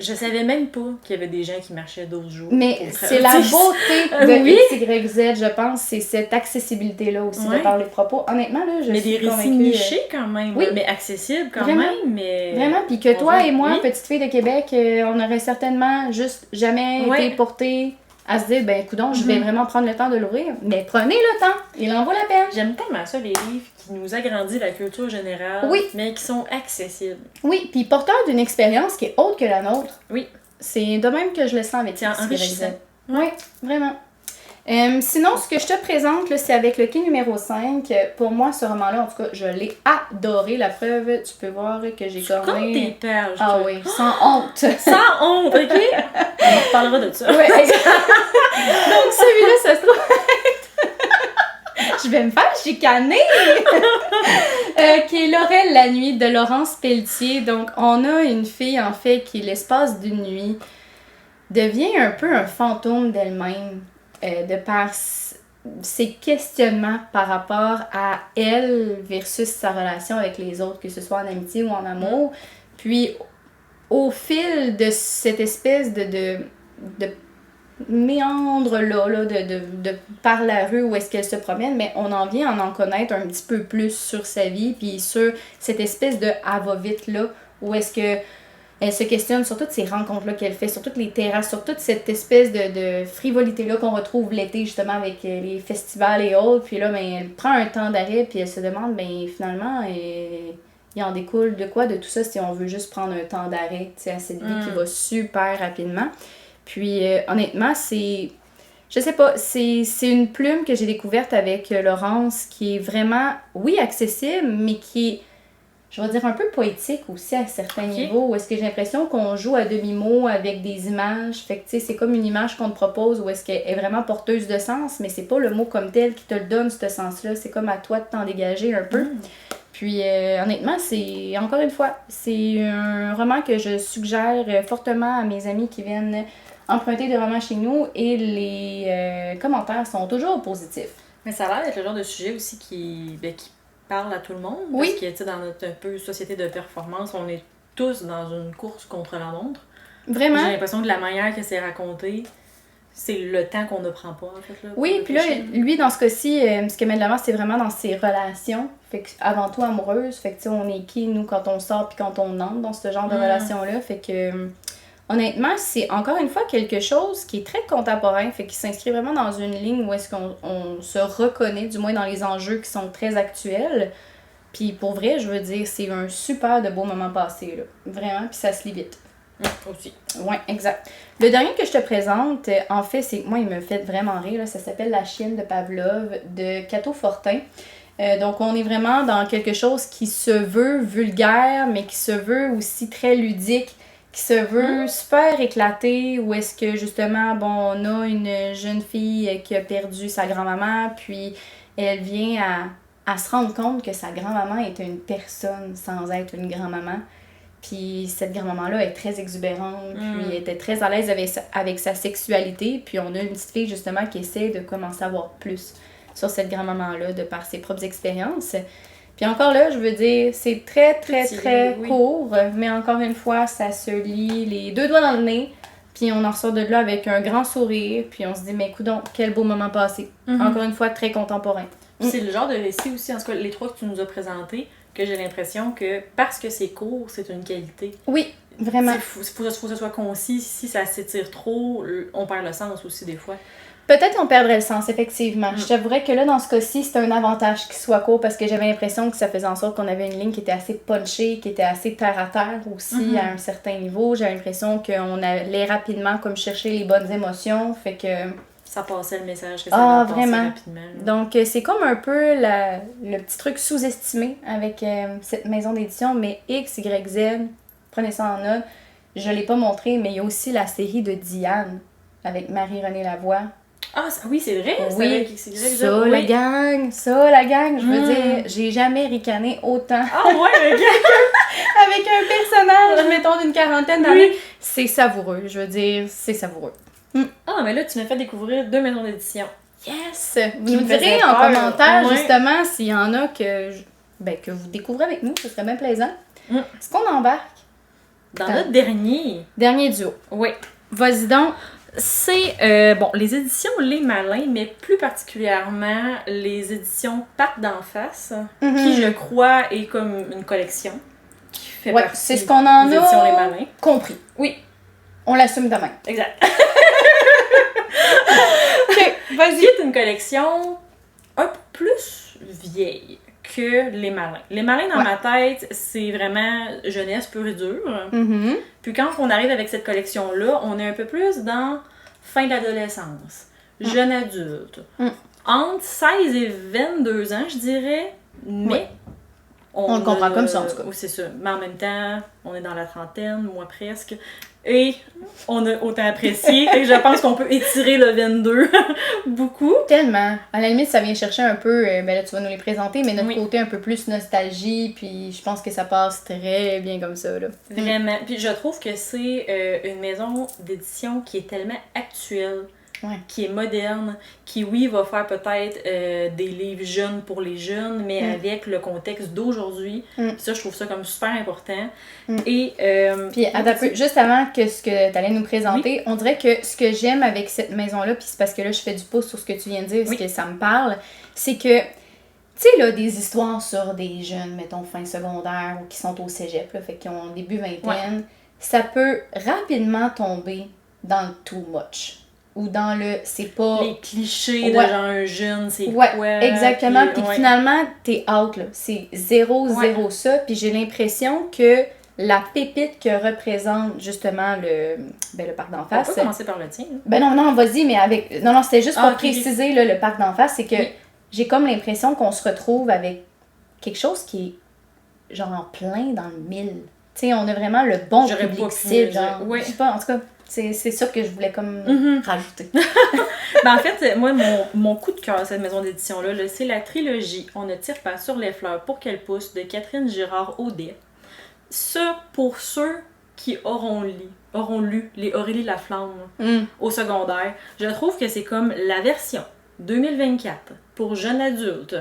Je savais même pas qu'il y avait des gens qui marchaient 12 jours. Mais c'est la beauté de XYZ, je pense. C'est cette accessibilité-là aussi de par les propos. Honnêtement, là, je mais suis des récits nichés quand même. Oui. Mais accessibles quand même. Mais... Vraiment. Puis que toi et moi, petite fille de Québec, on aurait certainement juste jamais été portées à se dire, ben coudonc, je vais vraiment prendre le temps de l'ouvrir. Mais prenez le temps. Il en vaut la peine. J'aime tellement ça, les livres qui nous agrandissent la culture générale, mais qui sont accessibles. Oui, puis porteur d'une expérience qui est autre que la nôtre. Oui. C'est de même que je le sens avec enrichissant. Oui, vraiment. Sinon, ce que je te présente, là, c'est avec le quai numéro 5. Pour moi, ce roman-là, en tout cas, je l'ai adoré. La preuve, tu peux voir que j'ai comme tes pages. Ah oui, sans honte. Sans honte, OK? On reparlera de ça. Oui, exact. Donc, celui-là, ça se trouve... Je vais me faire chicaner! Qui est Laurel la nuit de Laurence Pelletier. Donc, on a une fille, en fait, qui, l'espace d'une nuit, devient un peu un fantôme d'elle-même, de par ses questionnements par rapport à elle versus sa relation avec les autres, que ce soit en amitié ou en amour. Puis, au fil de cette espèce de méandre-là, de par la rue où est-ce qu'elle se promène, mais on en vient à en connaître un petit peu plus sur sa vie, puis sur cette espèce de « elle va vite-là », où est-ce que elle se questionne sur toutes ces rencontres-là qu'elle fait, sur toutes les terrasses, sur toute cette espèce de frivolité-là qu'on retrouve l'été, justement, avec les festivals et autres. Puis là, ben, elle prend un temps d'arrêt, puis elle se demande, ben finalement, il en découle de quoi de tout ça si on veut juste prendre un temps d'arrêt, tu sais, à cette vie qui va super rapidement. Puis, honnêtement, je sais pas, c'est une plume que j'ai découverte avec Laurence qui est vraiment, oui, accessible, mais qui est, je vais dire, un peu poétique aussi à certains niveaux, où est-ce que j'ai l'impression qu'on joue à demi-mot avec des images. Fait que, tu sais, c'est comme une image qu'on te propose où est-ce qu'elle est vraiment porteuse de sens, mais c'est pas le mot comme tel qui te le donne, ce sens-là. C'est comme à toi de t'en dégager un peu. Puis, honnêtement, c'est, encore une fois, c'est un roman que je suggère fortement à mes amis qui viennent emprunter des romans chez nous et les commentaires sont toujours positifs. Mais ça a l'air d'être le genre de sujet aussi qui parle à tout le monde. Oui. Parce que, tu sais, dans notre un peu société de performance, on est tous dans une course contre la montre. Vraiment. J'ai l'impression que la manière que c'est raconté, c'est le temps qu'on ne prend pas, en fait. Là, oui, puis là, lui, dans ce cas-ci, ce qu'il met de l'avant, c'est vraiment dans ses relations. Fait que, avant tout amoureuse. Fait que, tu sais, on est qui, nous, quand on sort puis quand on entre dans ce genre de relation-là. Fait que, honnêtement, c'est encore une fois quelque chose qui est très contemporain. Fait qu'il s'inscrit vraiment dans une ligne où est-ce qu'on se reconnaît, du moins dans les enjeux qui sont très actuels. Puis pour vrai, je veux dire, c'est un super de beau moment passé, là. Vraiment, puis ça se lit vite. Aussi. Oui, exact. Le dernier que je te présente, en fait, c'est moi, il me fait vraiment rire. Là. Ça s'appelle La chienne de Pavlov de Cato Fortin. Donc, on est vraiment dans quelque chose qui se veut vulgaire, mais qui se veut aussi très ludique, qui se veut super éclaté, où est-ce que, justement, bon, on a une jeune fille qui a perdu sa grand-maman, puis elle vient à se rendre compte que sa grand-maman est une personne sans être une grand-maman. Puis cette grand-maman-là est très exubérante, puis elle était très à l'aise avec sa sexualité. Puis on a une petite fille, justement, qui essaie de commencer à voir plus sur cette grand-maman-là de par ses propres expériences. Puis encore là, je veux dire, c'est très, très, très court, mais encore une fois, ça se lit les deux doigts dans le nez, puis on en ressort de là avec un grand sourire, puis on se dit, mais coudonc, quel beau moment passé. Encore une fois, très contemporain. C'est le genre de récit aussi, en tout cas, les trois que tu nous as présentés, que j'ai l'impression que parce que c'est court, c'est une qualité. Oui, vraiment. Il faut que ce soit concis. Si ça s'étire trop, on perd le sens aussi des fois. Peut-être qu'on perdrait le sens, effectivement. Je t'avouerais que là, dans ce cas-ci, c'est un avantage qu'il soit court parce que j'avais l'impression que ça faisait en sorte qu'on avait une ligne qui était assez punchée, qui était assez terre-à-terre aussi à un certain niveau. J'avais l'impression qu'on allait rapidement comme chercher les bonnes émotions, fait que... Ça passait le message que ça allait passer rapidement. Donc, c'est comme un peu le petit truc sous-estimé avec cette maison d'édition, mais X, Y, Z, prenez ça en note. Je l'ai pas montré, mais il y a aussi la série de Diane avec Marie-Renée Lavoie. Ah oui, c'est vrai? Oui, avec X, Y, Z. la gang, je veux dire, j'ai jamais ricané autant. Ah ouais, avec un personnage, mettons, d'une quarantaine d'années. C'est savoureux, je veux dire, c'est savoureux. Ah, mais là, tu m'as fait découvrir 2 maisons d'édition. Yes! Vous nous direz en commentaire, justement, s'il y en a que vous découvrez avec nous, ce serait bien plaisant. Est-ce qu'on embarque? Dans notre dernier duo. Oui. Vas-y donc. C'est, les éditions Les Malins, mais plus particulièrement les éditions Pattes d'en face, qui, je crois, est comme une collection qui fait partie c'est ce qu'on en des éditions Les Malins. Compris. Oui. On l'assume demain. Exact. OK, vas-y. Qui est une collection un peu plus vieille que Les Malins. Les Malins, dans ma tête, c'est vraiment jeunesse pure et dure. Puis quand on arrive avec cette collection-là, on est un peu plus dans fin d'adolescence, jeune adulte. Entre 16 et 22 ans, je dirais, mais... On le comprend comme ça, en tout cas. Oui, c'est ça. Mais en même temps, on est dans la trentaine, moi presque. Et on a autant apprécié. Et je pense qu'on peut étirer le 22 beaucoup. Tellement. À la limite, ça vient chercher un peu, là tu vas nous les présenter, mais notre côté un peu plus nostalgie, puis je pense que ça passe très bien comme ça, là. Vraiment. Puis je trouve que c'est une maison d'édition qui est tellement actuelle. Qui est moderne, qui, oui, va faire peut-être des livres jeunes pour les jeunes, mais avec le contexte d'aujourd'hui. Ça, je trouve ça comme super important. Et, puis, juste avant que ce que tu allais nous présenter, on dirait que ce que j'aime avec cette maison-là, puis c'est parce que là, je fais du pouce sur ce que tu viens de dire, parce que ça me parle, c'est que, tu sais, là, des histoires sur des jeunes, mettons, fin secondaire, ou qui sont au cégep, là, fait qu'ils ont début vingtaine, ça peut rapidement tomber dans le too much. Ou dans le c'est pas les clichés de genre un jeune, c'est quoi exactement, puis finalement t'es out là, c'est zéro ça, puis j'ai l'impression que la pépite que représente justement le parc d'en face. On peut commencer par le tien. Non, vas-y, mais avec non c'était juste pour préciser là, le parc d'en face, c'est que j'ai comme l'impression qu'on se retrouve avec quelque chose qui est genre en plein dans le mille. Tu sais, on a vraiment le bon public cible, genre. Je sais pas, en tout cas. C'est ça que je voulais comme rajouter. En fait, moi, mon coup de cœur, cette maison d'édition-là, c'est la trilogie « On ne tire pas sur les fleurs pour qu'elles poussent » de Catherine Girard-Audet. Ça, pour ceux qui auront lu les Aurélie Laflamme au secondaire, je trouve que c'est comme la version 2024 pour jeunes adultes,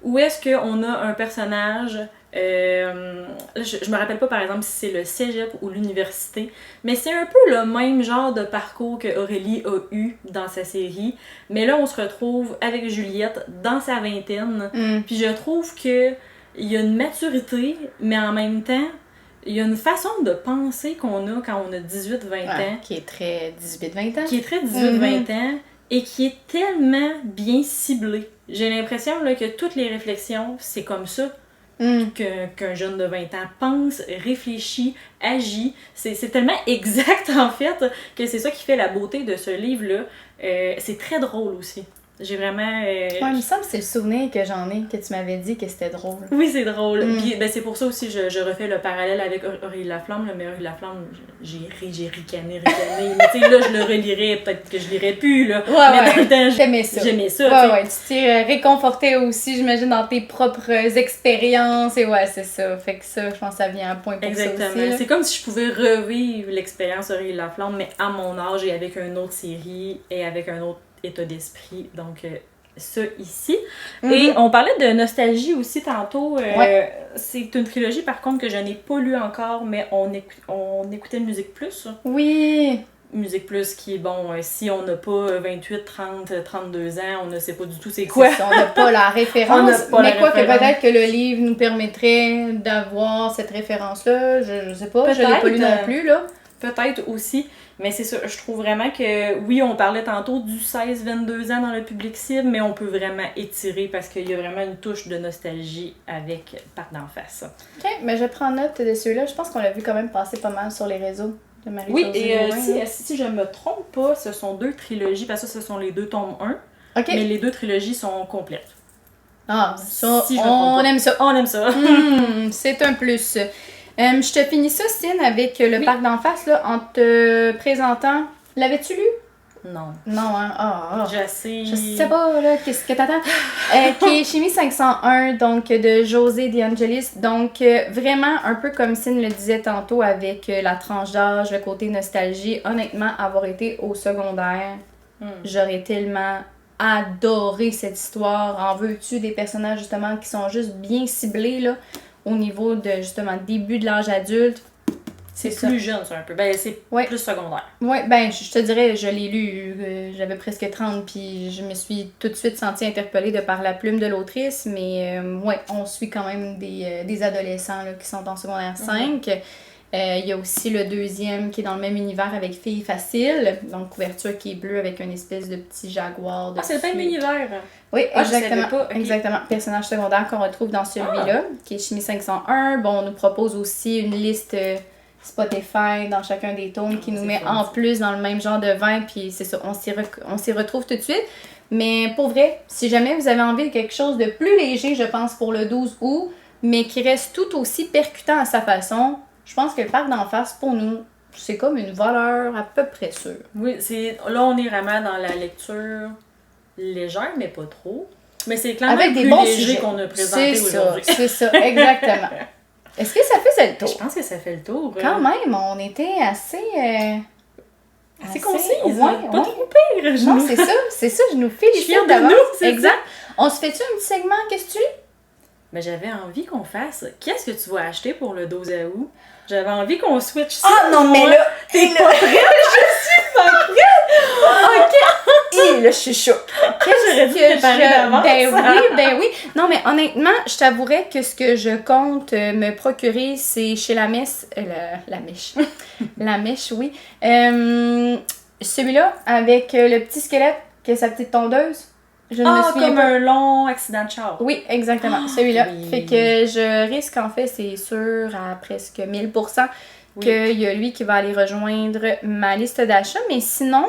où est-ce qu'on a un personnage Je me rappelle pas par exemple si c'est le cégep ou l'université, mais c'est un peu le même genre de parcours que Aurélie a eu dans sa série. Mais là, on se retrouve avec Juliette dans sa vingtaine. Puis je trouve que il y a une maturité, mais en même temps, il y a une façon de penser qu'on a quand on a 18-20 ans. Qui est très 18-20 ans. Qui est très 18-20 ans et qui est tellement bien ciblée. J'ai l'impression là, que toutes les réflexions, c'est comme ça. Qu'un jeune de 20 ans pense, réfléchit, agit. C'est tellement exact, en fait, que c'est ça qui fait la beauté de ce livre-là. C'est très drôle aussi. J'ai vraiment... il me semble que c'est le souvenir que j'en ai, que tu m'avais dit que c'était drôle. Oui, c'est drôle. Puis c'est pour ça aussi je refais le parallèle avec Aurélie Laflamme. Là, mais Aurélie Laflamme, j'ai ricané. Mais tu sais, là, je le relirais, peut-être que je lirais plus, là. Mais dans le temps, j'aimais ça. Tu t'es réconforté aussi, j'imagine, dans tes propres expériences. Et c'est ça. Fait que ça, je pense que ça vient à point pour ça aussi. C'est comme si je pouvais revivre l'expérience Aurélie Laflamme, mais à mon âge et avec une autre série et avec un autre état d'esprit, donc ça ici. Et on parlait de nostalgie aussi tantôt. C'est une trilogie par contre que je n'ai pas lu encore, mais on écoutait Musique Plus. Oui! Musique Plus qui est bon, si on n'a pas 28, 30, 32 ans, on ne sait pas du tout c'est quoi. On n'a pas la référence, mais quoi que peut-être que le livre nous permettrait d'avoir cette référence-là, je sais pas, je l'ai pas lu non plus, là. Peut-être aussi, mais c'est ça, je trouve vraiment que, oui, on parlait tantôt du 16-22 ans dans le public cible, mais on peut vraiment étirer parce qu'il y a vraiment une touche de nostalgie avec Parc d'en face. Ok, mais je prends note de ceux-là, je pense qu'on l'a vu quand même passer pas mal sur les réseaux de Marie-Josée. Oui, et si je me trompe pas, ce sont 2 trilogies, parce que ce sont les 2 tomes 1, mais les 2 trilogies sont complètes. Ah, ça, on aime ça. On aime ça. C'est un plus. Je te finis ça, Cine, avec le Parc d'en face, là, en te présentant. L'avais-tu lu? Non. Non, hein? Je sais pas, là, qu'est-ce que t'attends? Qui est Chimie 501, donc de José De Angelis. Donc, vraiment, un peu comme Cine le disait tantôt, avec la tranche d'âge, le côté nostalgie. Honnêtement, avoir été au secondaire, j'aurais tellement adoré cette histoire. En veux-tu des personnages, justement, qui sont juste bien ciblés, là, au niveau de, justement, début de l'âge adulte. C'est plus jeune, ça, un peu. C'est plus secondaire. Oui, je te dirais, je l'ai lu, j'avais presque 30, puis je me suis tout de suite sentie interpellée de par la plume de l'autrice, mais on suit quand même des adolescents là, qui sont en secondaire 5. Il y a aussi le deuxième qui est dans le même univers avec Filles Faciles, donc couverture qui est bleue avec une espèce de petit jaguar dessus. C'est le même univers! Oui, exactement. Exactement. Personnage secondaire qu'on retrouve dans celui-là, qui est Chimie 501. Bon, on nous propose aussi une liste Spotify dans chacun des tomes qui nous met en plus dans le même genre de vin, puis c'est ça, on s'y retrouve tout de suite. Mais pour vrai, si jamais vous avez envie de quelque chose de plus léger, je pense, pour le 12 août, mais qui reste tout aussi percutant à sa façon, je pense que le Parc d'en face, pour nous, c'est comme une valeur à peu près sûre. Oui, là, on est vraiment dans la lecture légère, mais pas trop. Mais c'est clairement avec plus des bons léger sujets qu'on a présenté aujourd'hui. C'est ça, exactement. Est-ce que ça faisait le tour? Je pense que ça fait le tour. Quand même, on était assez concise. Pas trop pire. Non, c'est ça, je nous félicite d'avance. Exact. On se fait-tu un petit segment, qu'est-ce que tu lis? Mais j'avais envie qu'on fasse. Qu'est-ce que tu vas acheter pour le 12 août? J'avais envie qu'on switch ça. Ah non, mais là, t'es pas prête? Je suis pas prête! OK! Et là, je suis choquée. J'aurais dû préparer d'avance. Ben oui. Non, mais honnêtement, je t'avouerais que ce que je compte me procurer, c'est chez la mèche. La mèche, oui. Celui-là, avec le petit squelette qui a sa petite tondeuse. Je me souviens comme un long accident de char. Oui, exactement, celui-là. Oui. Fait que je risque, en fait, c'est sûr, à presque 1000%, qu'il y a lui qui va aller rejoindre ma liste d'achats. Mais sinon,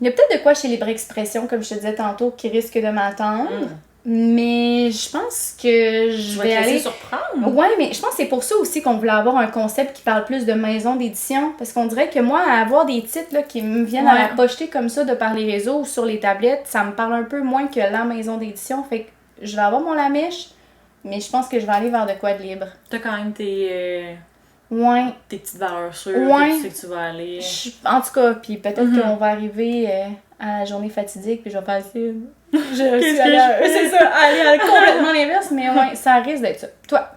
il y a peut-être de quoi chez Libre Expression, comme je te disais tantôt, qui risque de m'attendre. Mais je pense que je vais aller surprendre. Ouais, mais je pense que c'est pour ça aussi qu'on voulait avoir un concept qui parle plus de maison d'édition, parce qu'on dirait que moi, avoir des titres là, qui me viennent à la pocheter comme ça de par les réseaux ou sur les tablettes, ça me parle un peu moins que la maison d'édition. Fait que je vais avoir mon Lamèche, mais je pense que je vais aller vers de quoi de libre. T'as quand même tes tes petites valeurs sûres, Ouais. que tu sais que tu vas aller. En tout cas, puis peut-être qu'on va arriver à la journée fatidique, puis je vais faire ça. C'est ça, aller complètement l'inverse, mais ouais, ça risque d'être ça. Toi?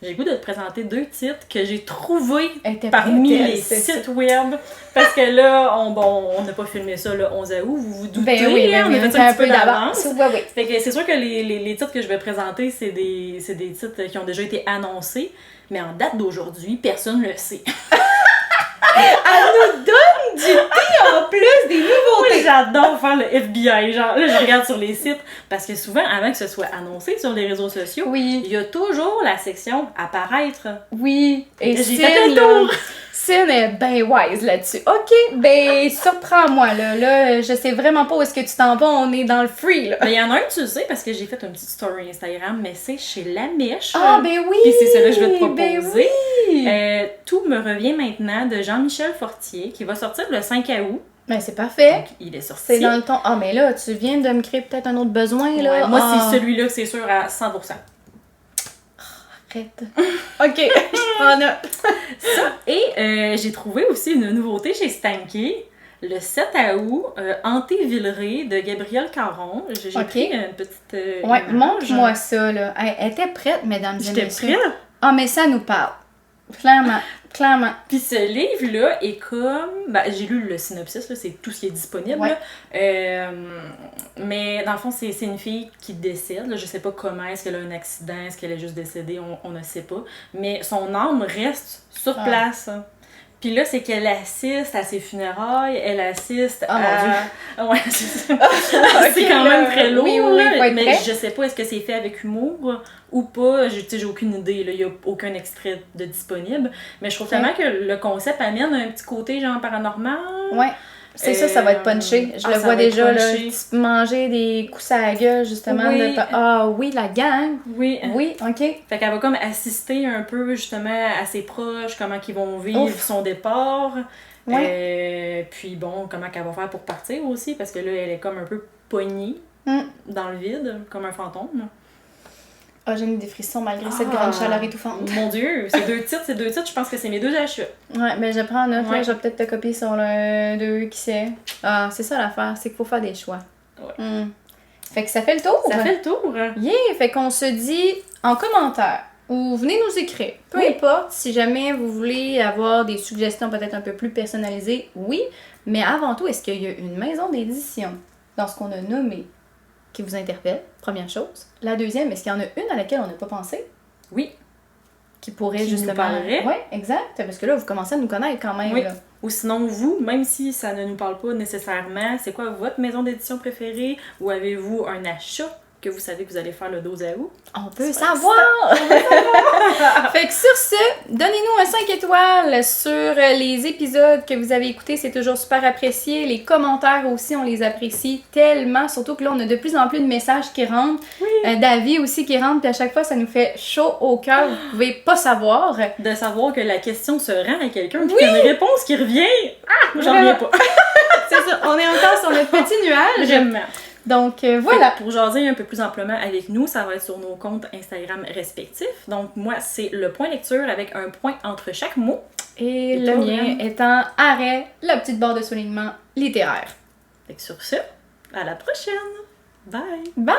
J'ai le goût de te présenter 2 titres que j'ai trouvés était parmi prête, les c'est sites web. Parce que là, on n'a pas filmé ça le 11 août, vous vous doutez, Ben oui, on a fait ça un petit peu d'avance. Oui. Fait que c'est sûr que les titres que je vais présenter, c'est des titres qui ont déjà été annoncés, mais en date d'aujourd'hui, personne ne le sait. Elle nous donne du thé en plus, des nouveautés! Oui, j'adore faire le FBI, genre là je regarde sur les sites, parce que souvent, avant que ce soit annoncé sur les réseaux sociaux, il y a toujours la section apparaître. Oui, et j'ai fait le tour! Cyn est ben wise là-dessus. Ok, ben surprends-moi là, je sais vraiment pas où est-ce que tu t'en vas, on est dans le free là. Ben, il y en a un, tu le sais, parce que j'ai fait une petite story Instagram, mais c'est chez La Mèche. Ah, ben oui! Puis c'est celle-là que je vais te proposer. Ben oui. Tout me revient maintenant de Jean-Michel Fortier, qui va sortir le 5 août. Ben c'est parfait. Donc, il est sorti. C'est dans le ton. Ah, mais là, tu viens de me créer peut-être un autre besoin là. Ouais, moi, c'est celui-là que c'est sûr à 100%. Arrête. Ok, je prends note. Ça. Et j'ai trouvé aussi une nouveauté chez Stanké. Le 7 août, Hanté Villeray de Gabrielle Caron. J'ai pris une petite. Ouais, image. montre-moi ça, là. Elle était prête, mesdames et messieurs. J'étais prête. Ah, mais ça nous parle. Clairement. Puis ce livre-là est comme... Ben, j'ai lu le synopsis, là, c'est tout ce qui est disponible. Ouais. Là. Mais dans le fond, c'est une fille qui décède. Là. Je sais pas comment, est-ce qu'elle a un accident, est-ce qu'elle est juste décédée, on ne sait pas. Mais son âme reste sur place. Puis là, c'est qu'elle assiste à ses funérailles, elle assiste à... Oh mon Dieu! Ouais, c'est ça. C'est quand même très lourd, oui, là, mais prêt. je sais pas, est-ce que c'est fait avec humour ou pas? J'ai aucune idée, il n'y a aucun extrait de disponible. Mais je trouve tellement que le concept amène un petit côté genre paranormal. Ouais. C'est ça va être punché. Je le vois déjà, là. Tu peux manger des coups à la gueule, justement. Oui. Ah oui, la gang. Oui. Oui, ok. Fait qu'elle va comme assister un peu, justement, à ses proches, comment ils vont vivre son départ. Ouais. Puis bon, comment qu'elle va faire pour partir aussi, parce que là, elle est comme un peu pognée dans le vide, comme un fantôme. Ah, j'ai mis des frissons malgré cette grande chaleur étouffante. Mon Dieu, ces deux titres, je pense que c'est mes 2 achats. Ouais, ben je prends note, là, je vais peut-être te copier sur le 2, qui sait. Ah, c'est ça l'affaire, c'est qu'il faut faire des choix. Ouais. Fait que ça fait le tour. Ça fait le tour. Yeah, fait qu'on se dit en commentaire ou venez nous écrire. Peu importe, si jamais vous voulez avoir des suggestions peut-être un peu plus personnalisées, oui. Mais avant tout, est-ce qu'il y a une maison d'édition dans ce qu'on a nommé qui vous interpelle? Première chose. La deuxième, est-ce qu'il y en a une à laquelle on n'a pas pensé? Oui. Qui pourrait qui justement... nous parlerait. Oui, exact. Parce que là, vous commencez à nous connaître quand même. Oui. Là. Ou sinon, vous, même si ça ne nous parle pas nécessairement, c'est quoi votre maison d'édition préférée? Ou avez-vous un achat que vous savez que vous allez faire le 12 août? On peut savoir! Fait que sur ce, donnez-nous un 5 étoiles sur les épisodes que vous avez écoutés, c'est toujours super apprécié. Les commentaires aussi, on les apprécie tellement, surtout que là, on a de plus en plus de messages qui rentrent, d'avis aussi qui rentrent, puis à chaque fois, ça nous fait chaud au cœur, vous pouvez pas savoir. De savoir que la question se rend à quelqu'un, puis qu'il y a une réponse qui revient. Moi, j'en reviens pas. C'est ça, on est encore sur notre petit nuage. Vraiment. Donc voilà. Pour jaser un peu plus amplement avec nous, ça va être sur nos comptes Instagram respectifs. Donc moi, c'est le point lecture avec un point entre chaque mot. Et le mien étant arrêt, la petite barre de soulignement littéraire. Fait que sur ce, à la prochaine! Bye! Bye!